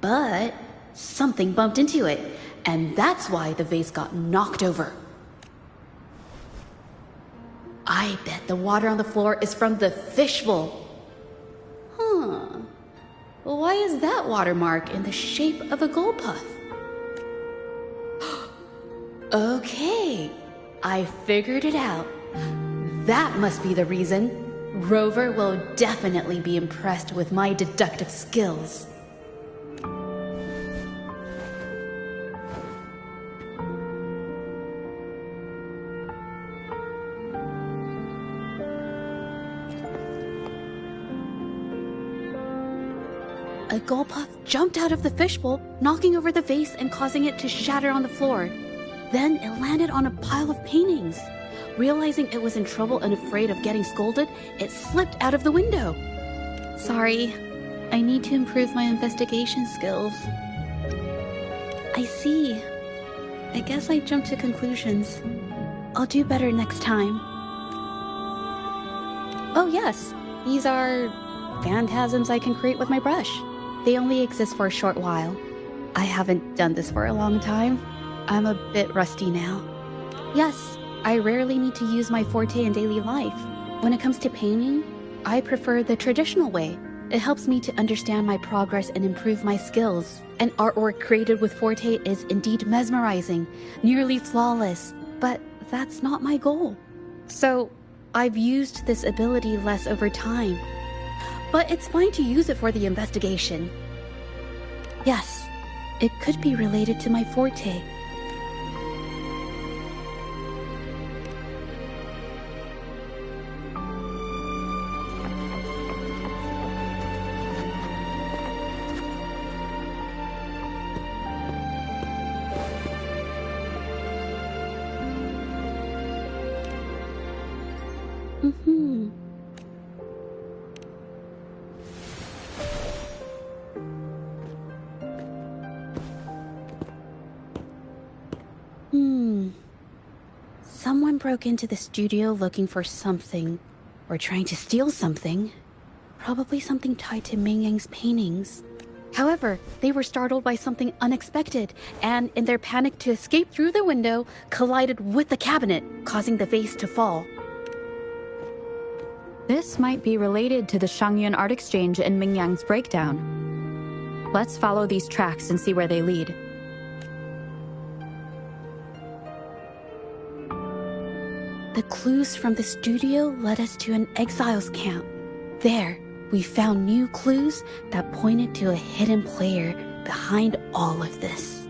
but something bumped into it, and that's why the vase got knocked over. I bet the water on the floor is from the fishbowl. Huh. Why is that watermark in the shape of a gull puff? Okay, I figured it out. That must be the reason. Rover will definitely be impressed with my deductive skills. A gull puff jumped out of the fishbowl, knocking over the vase and causing it to shatter on the floor. Then it landed on a pile of paintings. Realizing it was in trouble and afraid of getting scolded, it slipped out of the window. Sorry, I need to improve my investigation skills. I see. I guess I jumped to conclusions. I'll do better next time. Oh yes, these are phantasms I can create with my brush. They only exist for a short while. I haven't done this for a long time. I'm a bit rusty now. Yes, I rarely need to use my forte in daily life. When it comes to painting, I prefer the traditional way. It helps me to understand my progress and improve my skills. And artwork created with forte is indeed mesmerizing, nearly flawless, but that's not my goal. So, I've used this ability less over time. but it's fine to use it for the investigation. Yes, it could be related to my forte. Someone broke into the studio looking for something, or trying to steal something. Probably something tied to Ming Yang's paintings. However, they were startled by something unexpected, and in their panic to escape through the window, collided with the cabinet, causing the vase to fall. This might be related to the Shangyun Art Exchange and Ming Yang's breakdown. Let's follow these tracks and see where they lead. The clues from the studio led us to an exiles camp. There, we found new clues that pointed to a hidden player behind all of this.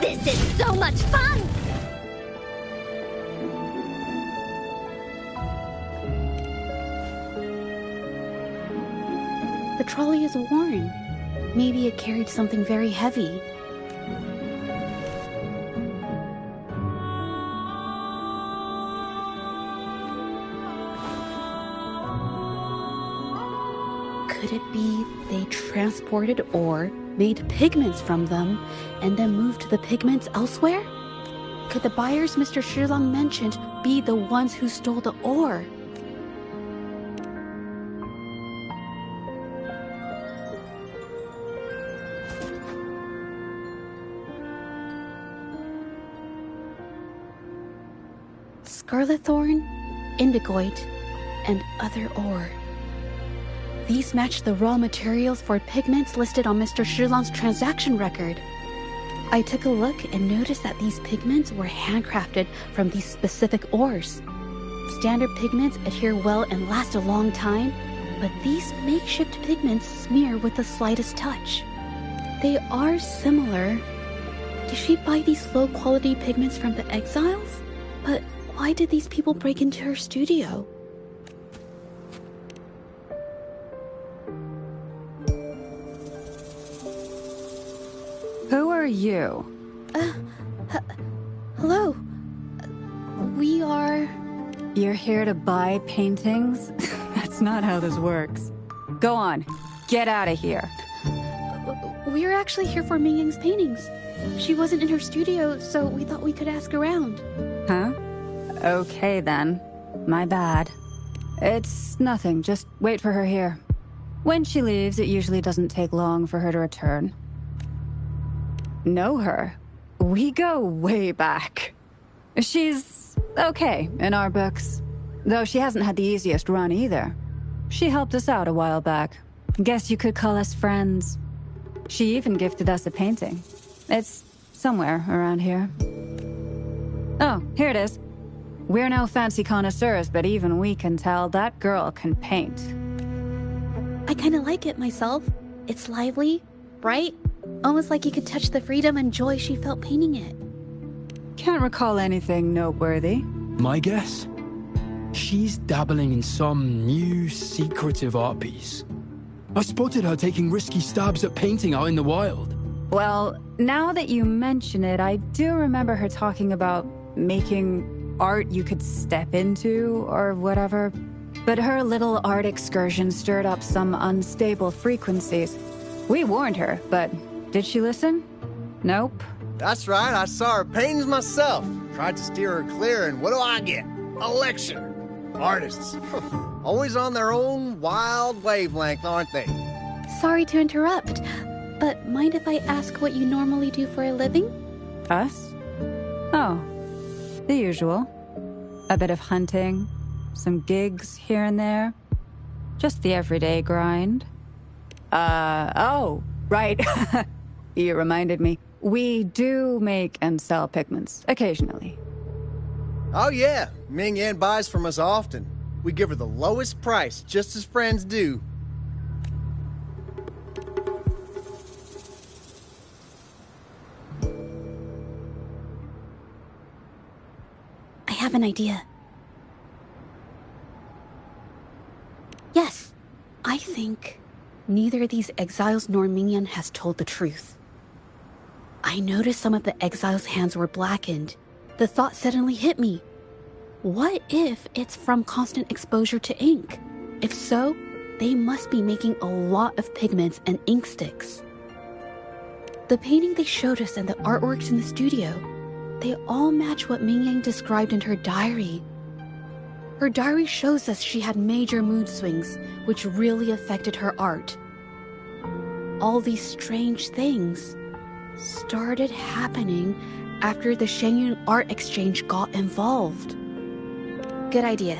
This is so much fun! The trolley is worn. Maybe it carried something very heavy. Could it be they transported ore, made pigments from them, and then moved the pigments elsewhere? Could the buyers Mr. Shilang mentioned be the ones who stole the ore? Scarlet thorn, indigoite, and other ore. These match the raw materials for pigments listed on Mr. Shilang's transaction record. I took a look and noticed that these pigments were handcrafted from these specific ores. Standard pigments adhere well and last a long time, but these makeshift pigments smear with the slightest touch. They are similar. Did she buy these low-quality pigments from the exiles? But why did these people break into her studio? Who are you? Hello. We are... You're here to buy paintings? That's not how this works. Go on. Get out of here. We're actually here for Ming Yang's paintings. She wasn't in her studio, so we thought we could ask around. Huh? Okay then. My bad. It's nothing. Just wait for her here. When she leaves, it usually doesn't take long for her to return. Know her? We go way back. She's okay in our books. Though she hasn't had the easiest run either. She helped us out a while back. Guess you could call us friends. She even gifted us a painting. It's somewhere around here. Oh, here it is. We're no fancy connoisseurs, but even we can tell that girl can paint. I kinda like it myself. It's lively, bright, almost like you could touch the freedom and joy she felt painting it. Can't recall anything noteworthy. My guess? She's dabbling in some new, secretive art piece. I spotted her taking risky stabs at painting out in the wild. Well, now that you mention it, I do remember her talking about making art you could step into, or whatever. But her little art excursion stirred up some unstable frequencies. We warned her, but did she listen? Nope. That's right, I saw her paintings myself. Tried to steer her clear, and what do I get? A lecture. Artists. Always on their own wild wavelength, aren't they? Sorry to interrupt, but mind if I ask what you normally do for a living? Us? Oh, the usual. A bit of hunting, some gigs here and there. Just the everyday grind. Oh, right. You reminded me. We do make and sell pigments, occasionally. Oh yeah, Ming Yan buys from us often. We give her the lowest price, just as friends do. I have an idea. Yes, I think neither these exiles nor Mingyan has told the truth. I noticed some of the exiles' hands were blackened. The thought suddenly hit me. What if it's from constant exposure to ink? If so, they must be making a lot of pigments and ink sticks. The painting they showed us and the artworks in the studio, they all match what Mingyang described in her diary. Her diary shows us she had major mood swings, which really affected her art. All these strange things started happening after the Shenyun Art Exchange got involved. Good idea.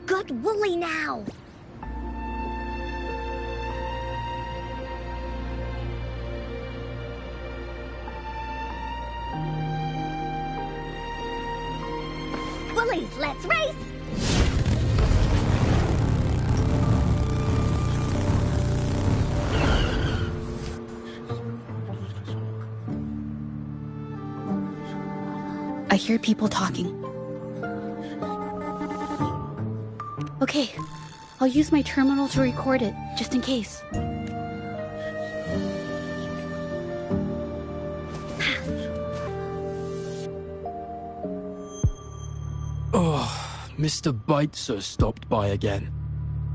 Good Wooly now! Woolies, let's race! I hear people talking. Okay, I'll use my terminal to record it, just in case. Oh, Mr. Beitzer stopped by again,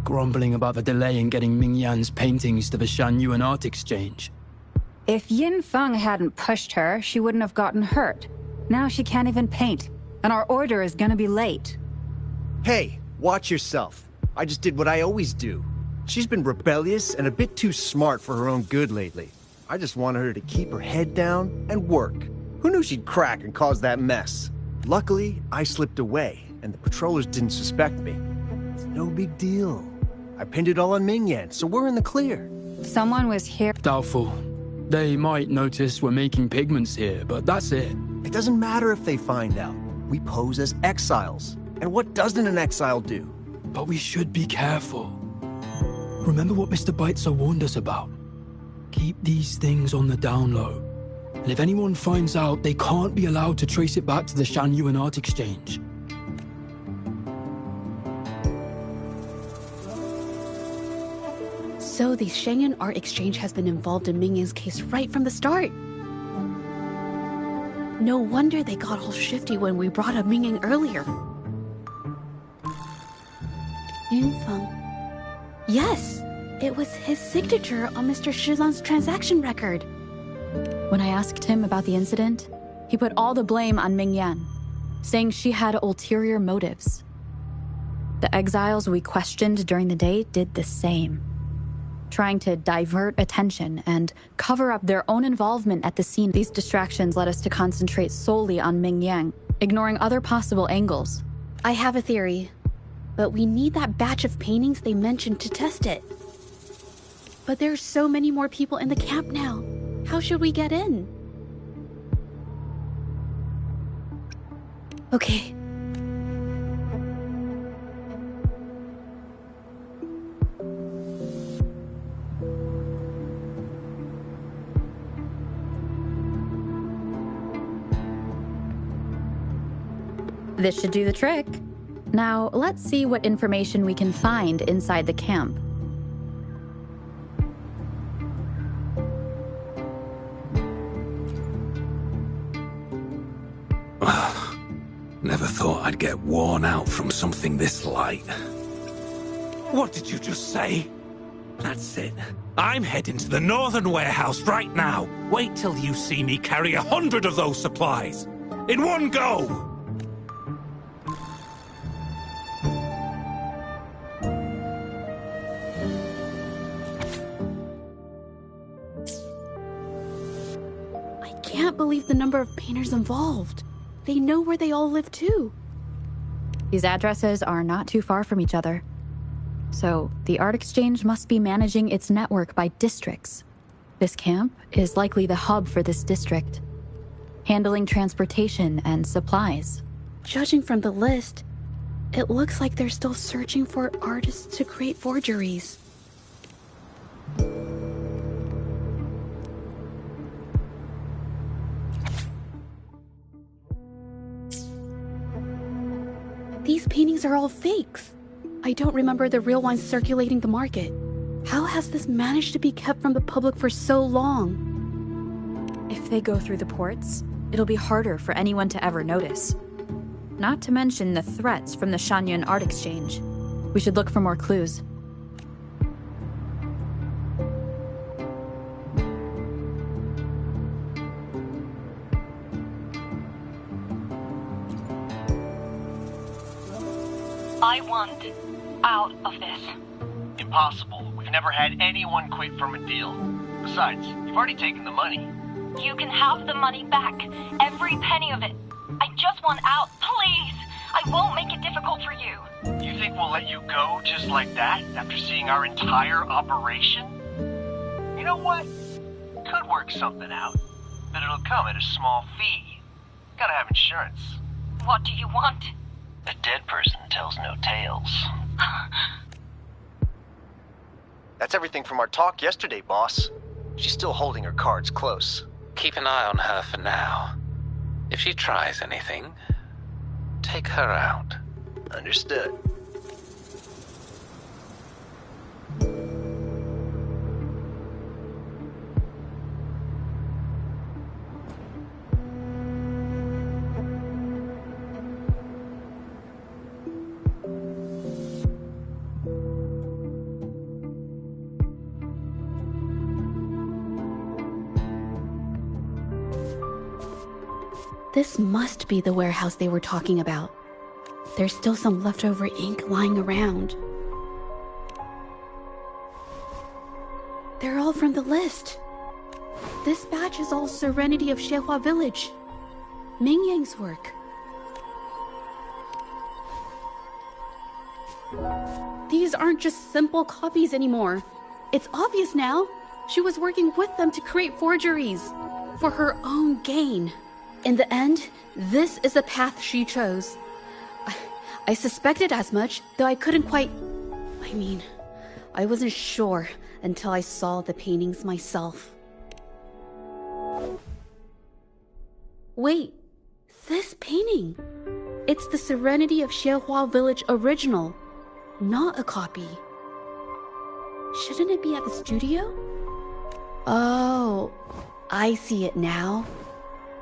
grumbling about the delay in getting Ming Yan's paintings to the Shanyuan Art Exchange. If Yin Feng hadn't pushed her, she wouldn't have gotten hurt. Now she can't even paint, and our order is gonna be late. Hey, watch yourself. I just did what I always do. She's been rebellious and a bit too smart for her own good lately. I just wanted her to keep her head down and work. Who knew she'd crack and cause that mess? Luckily, I slipped away, and the patrollers didn't suspect me. It's no big deal. I pinned it all on Mingyan, so we're in the clear. Someone was here. Doubtful. They might notice we're making pigments here, but that's it. It doesn't matter if they find out. We pose as exiles. And what doesn't an exile do? But we should be careful. Remember what Mr. Beitzer warned us about. Keep these things on the down low. And if anyone finds out, they can't be allowed to trace it back to the Shanyuan Art Exchange. So the Shenyun Art Exchange has been involved in Mingyan's case right from the start. No wonder they got all shifty when we brought up Mingyan earlier. Yin Feng. Yes, it was his signature on Mr. Shilan's transaction record. When I asked him about the incident, he put all the blame on Ming Yan, saying she had ulterior motives. The exiles we questioned during the day did the same, trying to divert attention and cover up their own involvement at the scene. These distractions led us to concentrate solely on Ming Yang, ignoring other possible angles. I have a theory, but we need that batch of paintings they mentioned to test it. But there's so many more people in the camp now. How should we get in? Okay. This should do the trick. Now, let's see what information we can find inside the camp. Never thought I'd get worn out from something this light. What did you just say? That's it. I'm heading to the northern warehouse right now. Wait till you see me carry 100 of those supplies. In one go! I can't believe the number of painters involved. They know where they all live too. These addresses are not too far from each other. So, the Art Exchange must be managing its network by districts. This camp is likely the hub for this district, handling transportation and supplies. Judging from the list, it looks like they're still searching for artists to create forgeries. These paintings are all fakes. I don't remember the real ones circulating the market. How has this managed to be kept from the public for so long? If they go through the ports, it'll be harder for anyone to ever notice. Not to mention the threats from the Shanyun Art Exchange. We should look for more clues. I want out of this. Impossible. We've never had anyone quit from a deal. Besides, you've already taken the money. You can have the money back. Every penny of it. I just want out, please. I won't make it difficult for you. You think we'll let you go just like that after seeing our entire operation? You know what? Could work something out, but it'll come at a small fee. Gotta have insurance. What do you want? A dead person tells no tales. That's everything from our talk yesterday, boss. She's still holding her cards close. Keep an eye on her for now. If she tries anything, take her out. Understood. This must be the warehouse they were talking about. There's still some leftover ink lying around. They're all from the list. This batch is all Serenity of Shehua Village. Ming Yang's work. These aren't just simple copies anymore. It's obvious now. She was working with them to create forgeries for her own gain. In the end, this is the path she chose. I suspected as much, though I couldn't quite... I wasn't sure until I saw the paintings myself. Wait, this painting. It's the Serenity of Shehua Village original, not a copy. Shouldn't it be at the studio? Oh, I see it now.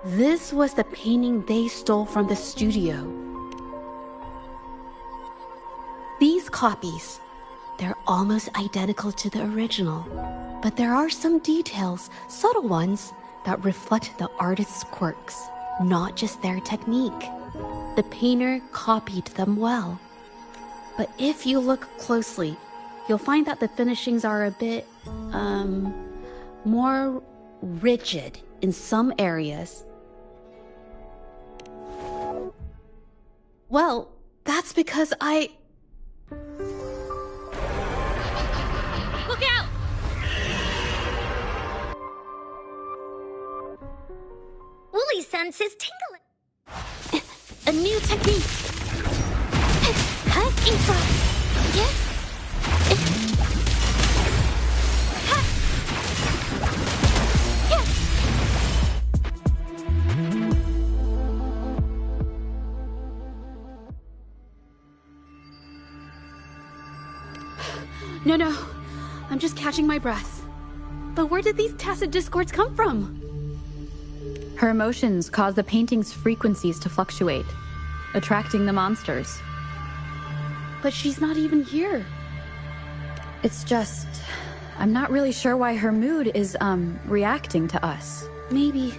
This was the painting they stole from the studio. These copies, they're almost identical to the original, but there are some details, subtle ones, that reflect the artist's quirks, not just their technique. The painter copied them well. But if you look closely, you'll find that the finishings are a bit, more rigid in some areas. Well, that's because I... Look out! Wooly sense is tingling. A new technique. No. I'm just catching my breath. But where did these tacit discords come from? Her emotions cause the painting's frequencies to fluctuate, attracting the monsters. But she's not even here. It's just... I'm not really sure why her mood is, reacting to us. Maybe...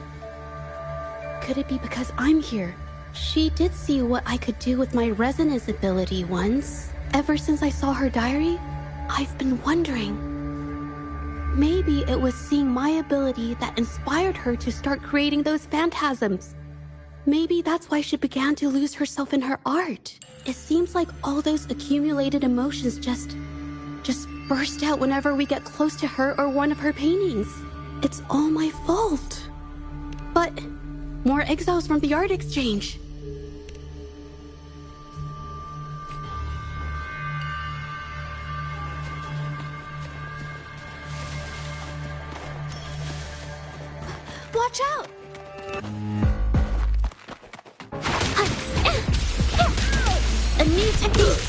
Could it be because I'm here? She did see what I could do with my resonance ability once. Ever since I saw her diary, I've been wondering. Maybe it was seeing my ability that inspired her to start creating those phantasms. Maybe that's why she began to lose herself in her art. It seems like all those accumulated emotions just burst out whenever we get close to her or one of her paintings. It's all my fault. But more exiles from the art exchange. Watch out! A new technique!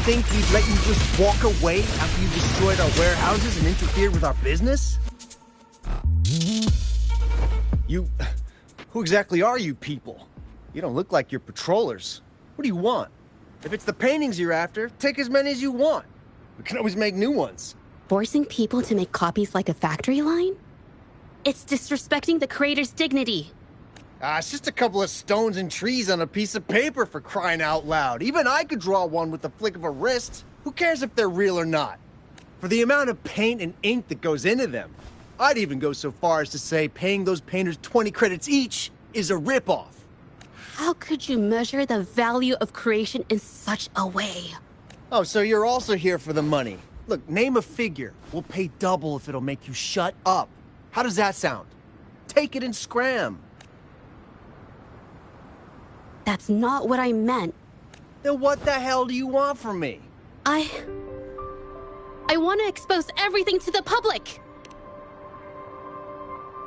Think we'd let you just walk away after you destroyed our warehouses and interfered with our business? Who exactly are you people? You don't look like you're patrollers. What do you want? If it's the paintings you're after, take as many as you want. We can always make new ones. Forcing people to make copies like a factory line? It's disrespecting the creator's dignity. It's just a couple of stones and trees on a piece of paper, for crying out loud. Even I could draw one with the flick of a wrist. Who cares if they're real or not? For the amount of paint and ink that goes into them, I'd even go so far as to say paying those painters 20 credits each is a ripoff. How could you measure the value of creation in such a way? Oh, so you're also here for the money. Look, name a figure. We'll pay double if it'll make you shut up. How does that sound? Take it and scram. That's not what I meant. Then what the hell do you want from me? I want to expose everything to the public.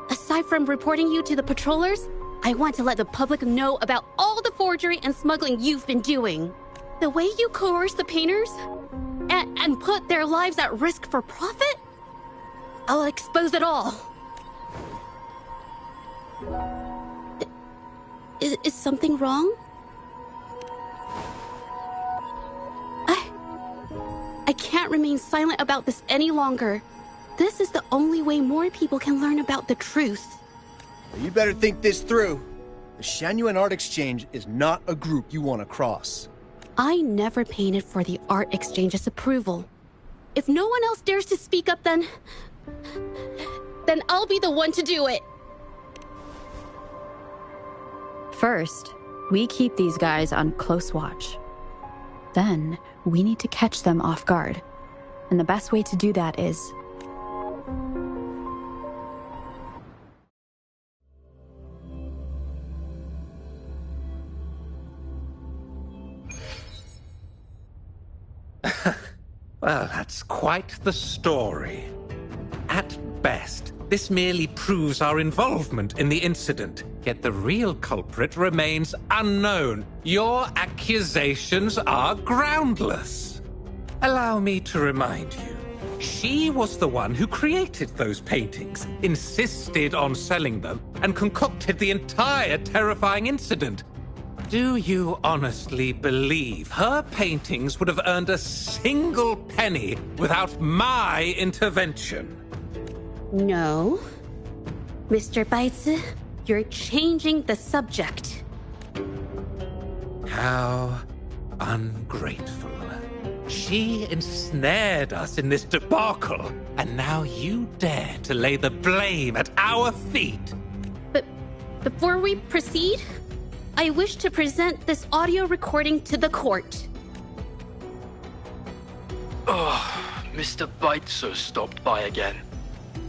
Aside from reporting you to the patrollers, I want to let the public know about all the forgery and smuggling you've been doing. The way you coerce the painters and put their lives at risk for profit? I'll expose it all. Is something wrong? I can't remain silent about this any longer. This is the only way more people can learn about the truth. You better think this through. The Shanyuan Art Exchange is not a group you want to cross. I never painted for the Art Exchange's approval. If no one else dares to speak up, then I'll be the one to do it. First, we keep these guys on close watch. Then, we need to catch them off guard. And the best way to do that is... Well, that's quite the story. At best, this merely proves our involvement in the incident, yet the real culprit remains unknown. Your accusations are groundless. Allow me to remind you, she was the one who created those paintings, insisted on selling them, and concocted the entire terrifying incident. Do you honestly believe her paintings would have earned a single penny without my intervention? No. Mr. Baitsu, you're changing the subject. How ungrateful. She ensnared us in this debacle, and now you dare to lay the blame at our feet. But before we proceed, I wish to present this audio recording to the court. Mr. Baitzer stopped by again,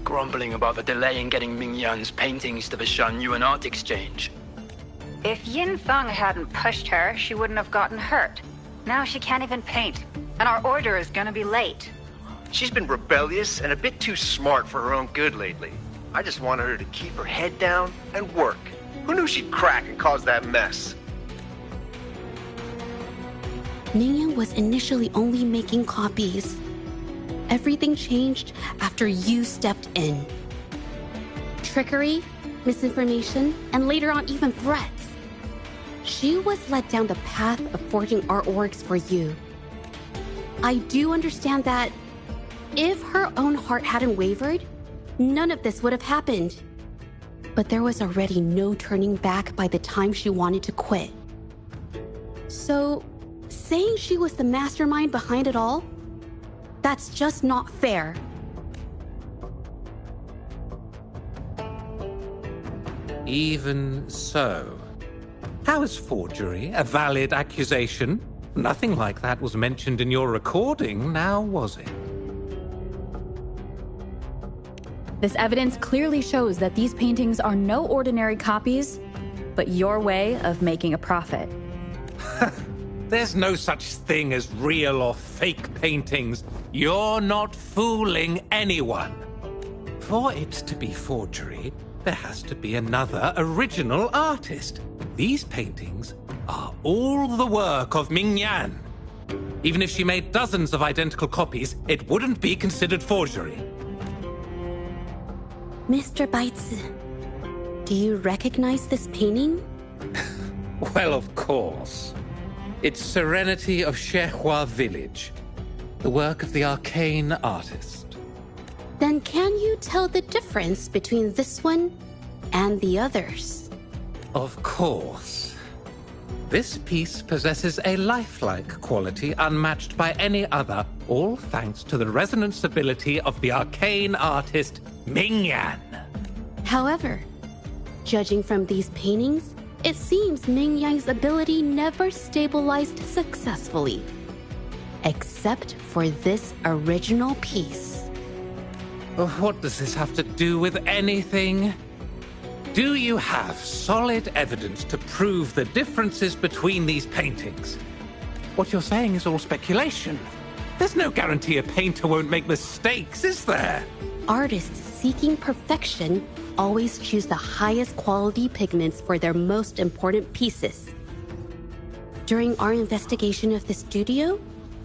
grumbling about the delay in getting Ming Yan's paintings to the Shan-Yuan Art Exchange. If Yin Feng hadn't pushed her, she wouldn't have gotten hurt. Now she can't even paint, and our order is gonna be late. She's been rebellious and a bit too smart for her own good lately. I just wanted her to keep her head down and work. Who knew she'd crack and cause that mess? Ningyan was initially only making copies. Everything changed after you stepped in. Trickery, misinformation, and later on even threats. She was led down the path of forging artworks for you. I do understand that if her own heart hadn't wavered, none of this would have happened. But there was already no turning back by the time she wanted to quit. So, saying she was the mastermind behind it all, that's just not fair. Even so, how is forgery a valid accusation? Nothing like that was mentioned in your recording, now was it? This evidence clearly shows that these paintings are no ordinary copies, but your way of making a profit. There's no such thing as real or fake paintings. You're not fooling anyone. For it to be forgery, there has to be another original artist. These paintings are all the work of Ming Yan. Even if she made dozens of identical copies, it wouldn't be considered forgery. Mr. Baitz, do you recognize this painting? Well, of course. It's Serenity of Shehua Village, the work of the arcane artist. Then can you tell the difference between this one and the others? Of course. This piece possesses a lifelike quality unmatched by any other, all thanks to the resonance ability of the arcane artist Ming Yan. However, judging from these paintings, it seems Ming Yan's ability never stabilized successfully. Except for this original piece. What does this have to do with anything? Do you have solid evidence to prove the differences between these paintings? What you're saying is all speculation. There's no guarantee a painter won't make mistakes, is there? Artists seeking perfection always choose the highest quality pigments for their most important pieces. During our investigation of the studio,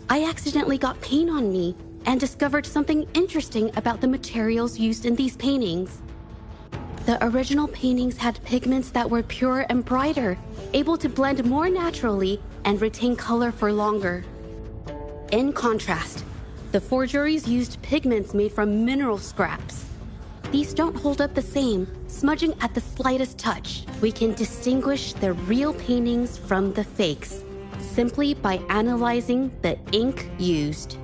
I accidentally got paint on me and discovered something interesting about the materials used in these paintings. The original paintings had pigments that were purer and brighter, able to blend more naturally and retain color for longer. In contrast, the forgeries used pigments made from mineral scraps. These don't hold up the same, smudging at the slightest touch. We can distinguish the real paintings from the fakes, simply by analyzing the ink used.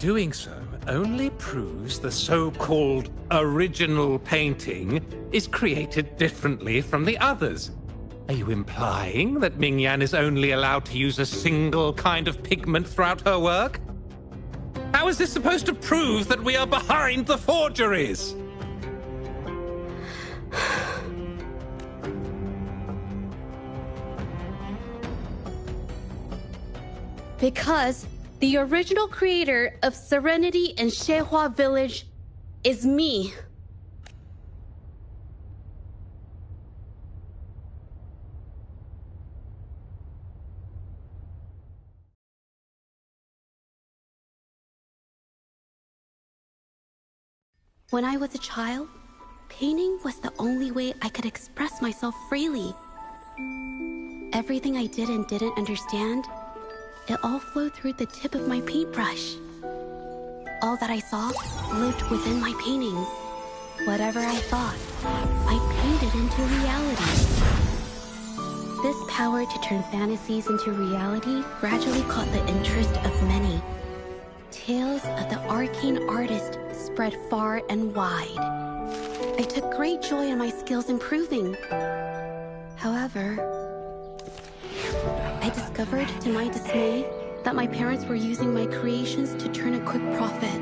Doing so only proves the so-called original painting is created differently from the others. Are you implying that Ming Yan is only allowed to use a single kind of pigment throughout her work? How is this supposed to prove that we are behind the forgeries? Because the original creator of Serenity in Shehua Village is me. When I was a child, painting was the only way I could express myself freely. Everything I did and didn't understand, it all flowed through the tip of my paintbrush. All that I saw lived within my paintings. Whatever I thought, I painted into reality. This power to turn fantasies into reality gradually caught the interest of many. Tales of the arcane artist spread far and wide. I took great joy in my skills improving. However, I discovered, to my dismay, that my parents were using my creations to turn a quick profit.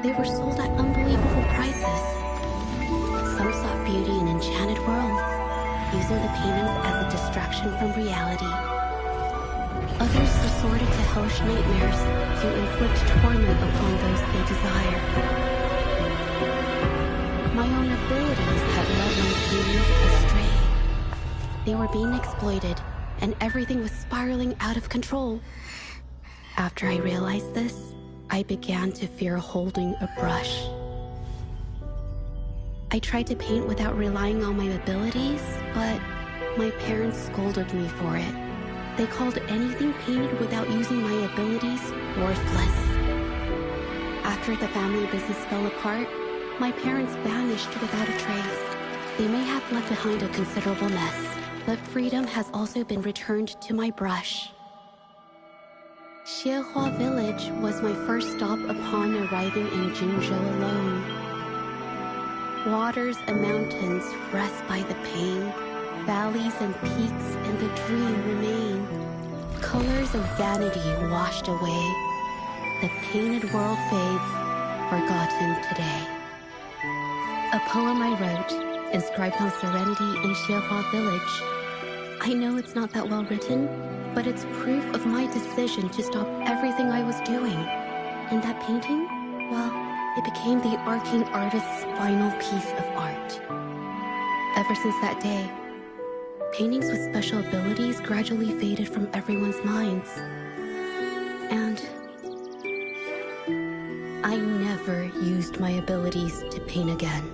They were sold at unbelievable prices. Some sought beauty in enchanted worlds, using the paintings as a distraction from reality. Others resorted to hellish nightmares to inflict torment upon those they desire. My own abilities had led my paintings astray. They were being exploited, and everything was spiraling out of control. After I realized this, I began to fear holding a brush. I tried to paint without relying on my abilities, but my parents scolded me for it. They called anything painted without using my abilities worthless. After the family business fell apart, my parents vanished without a trace. They may have left behind a considerable mess, but freedom has also been returned to my brush. Xiehua Village was my first stop upon arriving in Jinzhou alone. Waters and mountains rest by the pain. Valleys and peaks in the dream remain. Colors of vanity washed away. The painted world fades, forgotten today. A poem I wrote, inscribed on serenity in Xiehua Village. I know it's not that well written, but it's proof of my decision to stop everything I was doing. And that painting, well, it became the arcane artist's final piece of art. Ever since that day, paintings with special abilities gradually faded from everyone's minds. And I never used my abilities to paint again.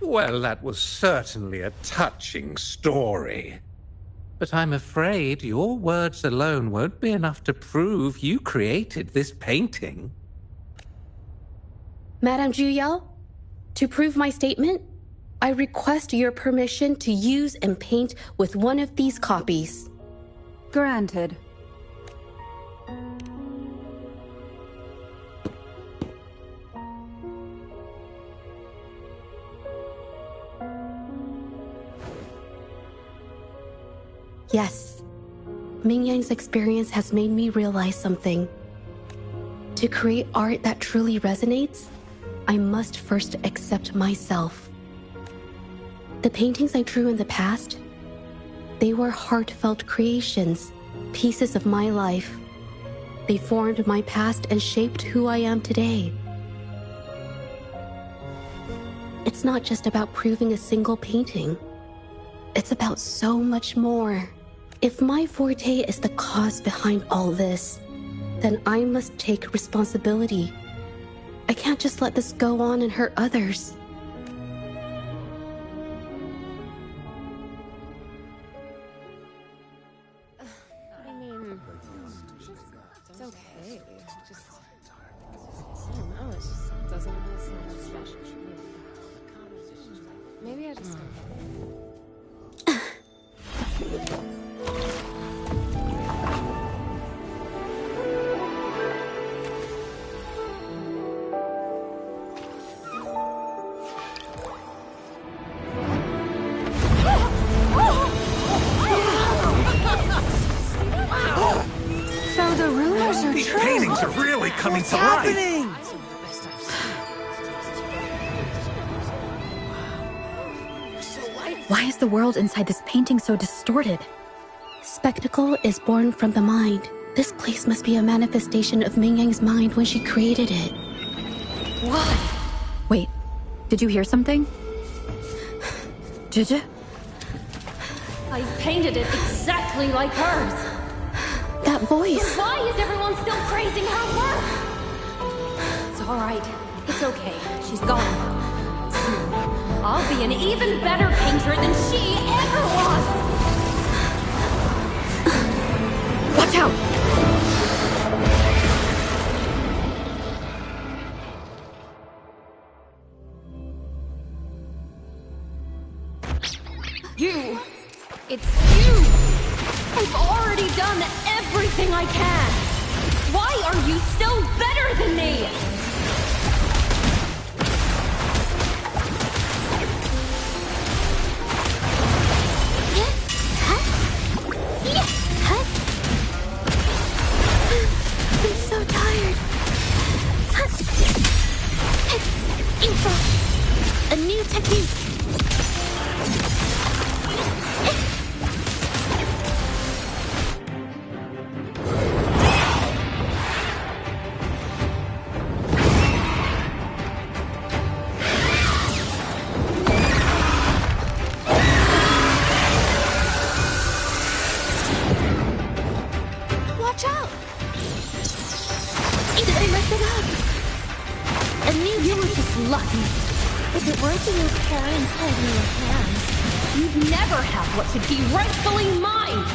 Well, that was certainly a touching story. But I'm afraid your words alone won't be enough to prove you created this painting. Madame Juyao, to prove my statement, I request your permission to use and paint with one of these copies. Granted. Yes, Ming Yang's experience has made me realize something. To create art that truly resonates, I must first accept myself. The paintings I drew in the past, they were heartfelt creations, pieces of my life. They formed my past and shaped who I am today. It's not just about proving a single painting. It's about so much more. If my forte is the cause behind all this, then I must take responsibility. I can't just let this go on and hurt others. I mean, it's okay. Just, I don't know, it just doesn't really seem that special. Maybe I just So the rumors are These true. paintings are really coming What's to life. happening? Why is the world inside this painting so distorted? Spectacle is born from the mind. This place must be a manifestation of Ming Yang's mind when she created it. What? Wait, did you hear something? Jiji? I painted it exactly like hers. That voice. Why is everyone still praising her work? It's all right. It's okay. She's gone. Soon, I'll be an even better painter than she ever was. Watch out! done everything I can. Why are you still better than me? I'm so tired. Info. A new technique. Watch out! Did I mess it up? You were just lucky. If it weren't for your parents holding your hand, You'd never have what should be rightfully mine.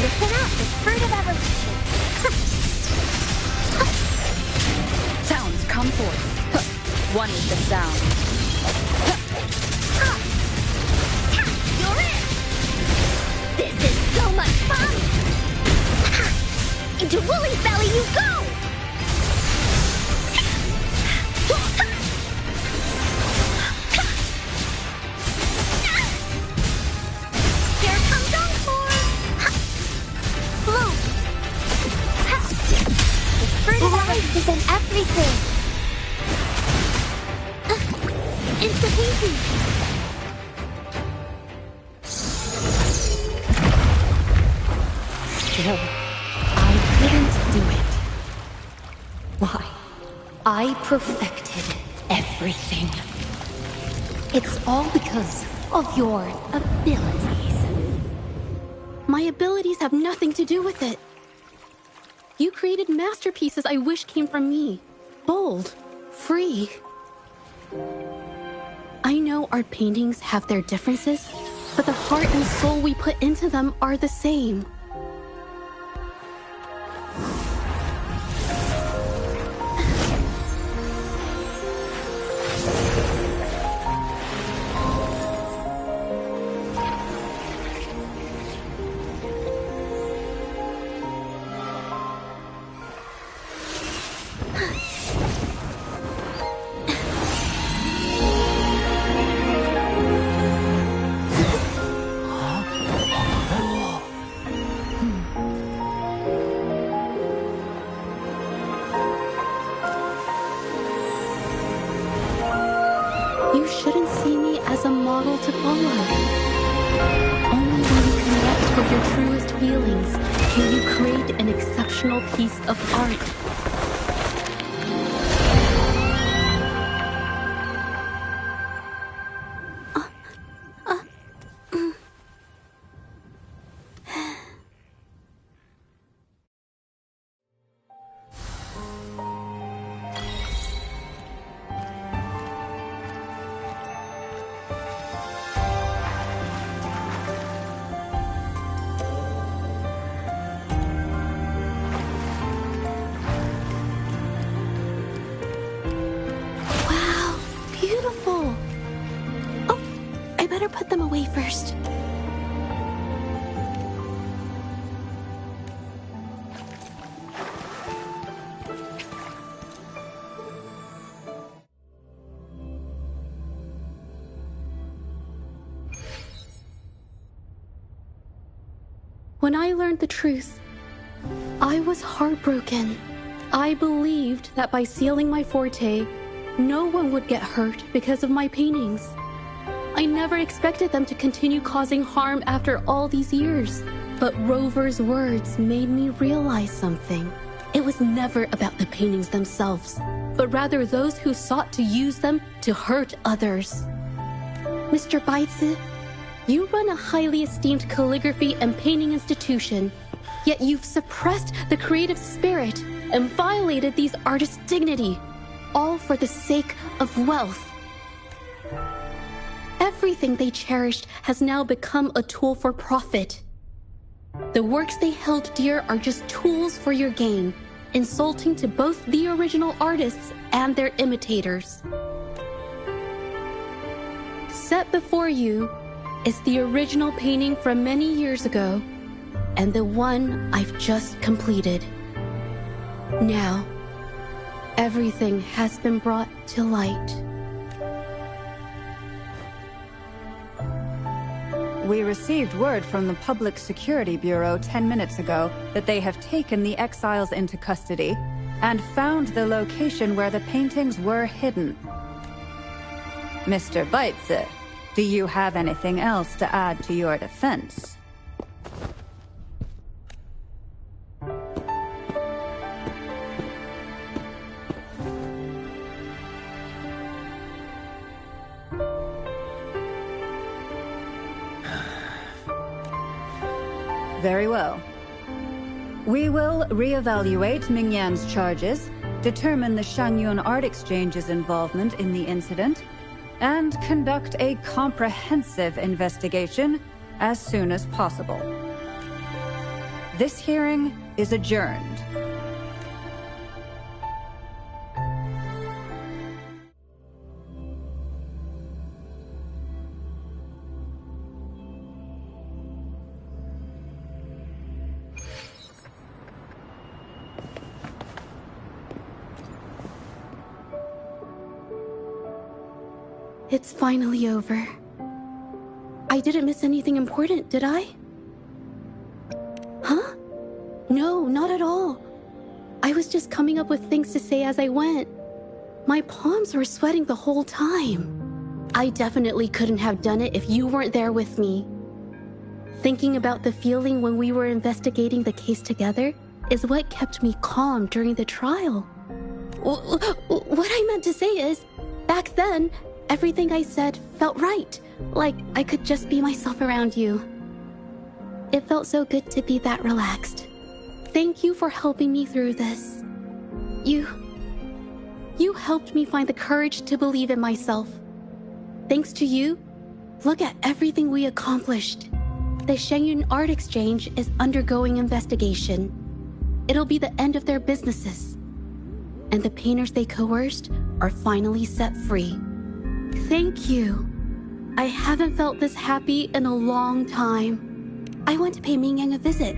listen up, the fruit of evolution. Sounds come forth. One is the sound. You're in! This is so much fun! Into Wooly's belly you go! Here comes Encore! Bloom! The fruit of life is in everything! It's the painting! Still, I couldn't do it. Why? I perfected everything. It's all because of your abilities. My abilities have nothing to do with it. You created masterpieces I wish came from me. Bold, free. I know art paintings have their differences, but the heart and soul we put into them are the same. You shouldn't see me as a model to follow. Only when you connect with your truest feelings can you create an exceptional piece of art. Wow, beautiful. Oh, I better put them away first. When I learned the truth, I was heartbroken. I believed that by sealing my forte, no one would get hurt because of my paintings. I never expected them to continue causing harm after all these years. But Rover's words made me realize something. It was never about the paintings themselves, but rather those who sought to use them to hurt others. Mr. Baitsu, you run a highly esteemed calligraphy and painting institution, yet you've suppressed the creative spirit and violated these artists' dignity, all for the sake of wealth. Everything they cherished has now become a tool for profit. The works they held dear are just tools for your gain, insulting to both the original artists and their imitators. Set before you is the original painting from many years ago, and the one I've just completed. Now, everything has been brought to light. We received word from the Public Security Bureau 10 minutes ago that they have taken the exiles into custody and found the location where the paintings were hidden. Mr. Beitze, do you have anything else to add to your defense? Very well. We will reevaluate Mingyan's charges, determine the Shangyun Art Exchange's involvement in the incident, and conduct a comprehensive investigation as soon as possible. This hearing is adjourned. It's finally over. I didn't miss anything important, did I? Huh? No, not at all. I was just coming up with things to say as I went. My palms were sweating the whole time. I definitely couldn't have done it if you weren't there with me. Thinking about the feeling when we were investigating the case together is what kept me calm during the trial. What I meant to say is, back then, everything I said felt right, like I could just be myself around you. It felt so good to be that relaxed. Thank you for helping me through this. You helped me find the courage to believe in myself. Thanks to you, look at everything we accomplished. The Shangyun Art Exchange is undergoing investigation. It'll be the end of their businesses. And the painters they coerced are finally set free. Thank you. I haven't felt this happy in a long time. I want to pay Mingyang a visit.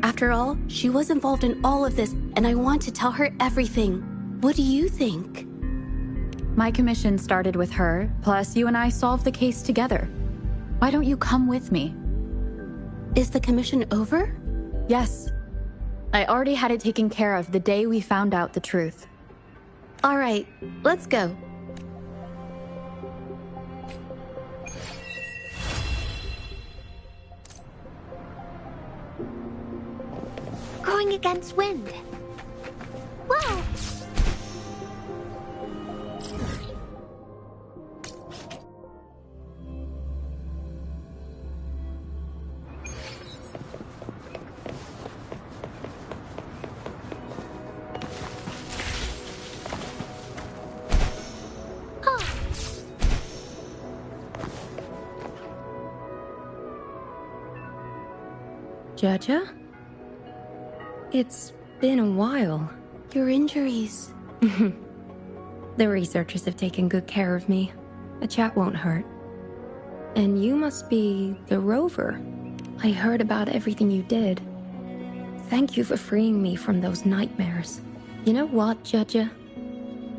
After all, she was involved in all of this, and I want to tell her everything. What do you think? My commission started with her, plus you and I solved the case together. Why don't you come with me? Is the commission over? Yes. I already had it taken care of the day we found out the truth. All right, let's go. Going against wind. Whoa! Jaja? It's been a while. Your injuries. The researchers have taken good care of me. A chat won't hurt. And you must be the rover. I heard about everything you did. Thank you for freeing me from those nightmares. You know what, Jaja?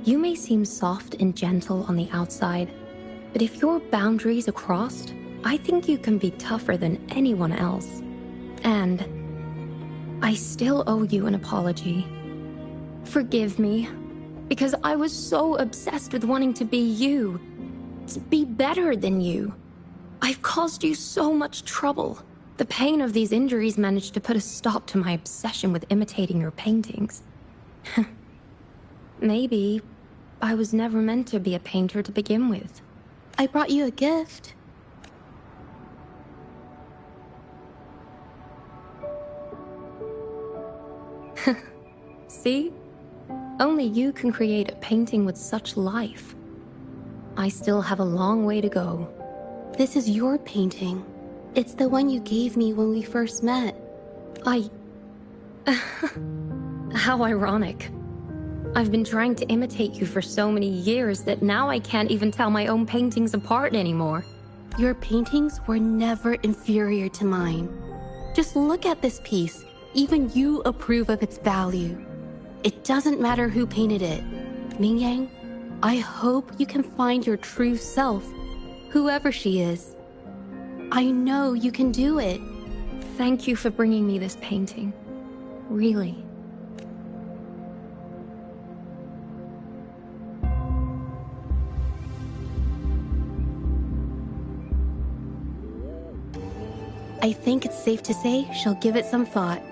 You may seem soft and gentle on the outside, but if your boundaries are crossed, I think you can be tougher than anyone else. And I still owe you an apology. Forgive me, because I was so obsessed with wanting to be you, to be better than you. I've caused you so much trouble. The pain of these injuries managed to put a stop to my obsession with imitating your paintings. Maybe I was never meant to be a painter to begin with. I brought you a gift. See? Only you can create a painting with such life. I still have a long way to go. This is your painting. It's the one you gave me when we first met. How ironic. I've been trying to imitate you for so many years that now I can't even tell my own paintings apart anymore. Your paintings were never inferior to mine. Just look at this piece. Even you approve of its value. It doesn't matter who painted it. Mingyang, I hope you can find your true self, whoever she is. I know you can do it. Thank you for bringing me this painting. Really. I think it's safe to say she'll give it some thought.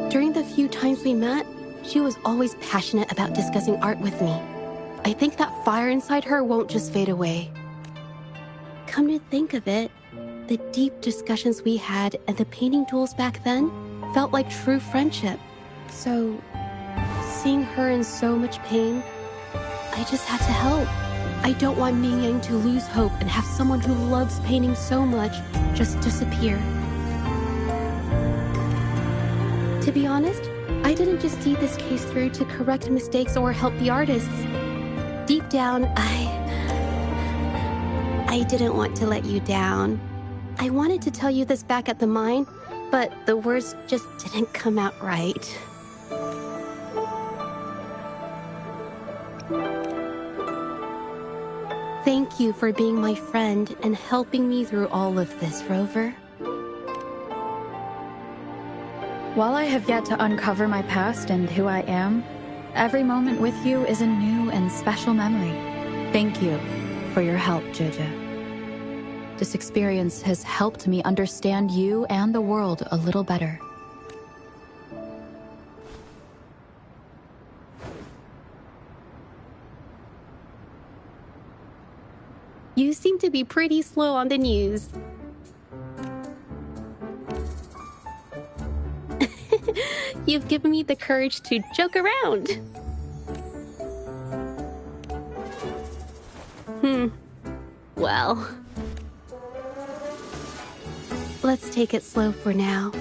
During the few times we met, she was always passionate about discussing art with me. I think that fire inside her won't just fade away. Come to think of it, the deep discussions we had and the painting duels back then felt like true friendship. So, seeing her in so much pain, I just had to help. I don't want Mingyang to lose hope and have someone who loves painting so much just disappear. To be honest, I didn't just see this case through to correct mistakes or help the artists. Deep down, I didn't want to let you down. I wanted to tell you this back at the mine, but the words just didn't come out right. Thank you for being my friend and helping me through all of this, Rover. While I have yet to uncover my past and who I am, every moment with you is a new and special memory. Thank you for your help, Jija. This experience has helped me understand you and the world a little better. You seem to be pretty slow on the news. You've given me the courage to joke around. Well, let's take it slow for now.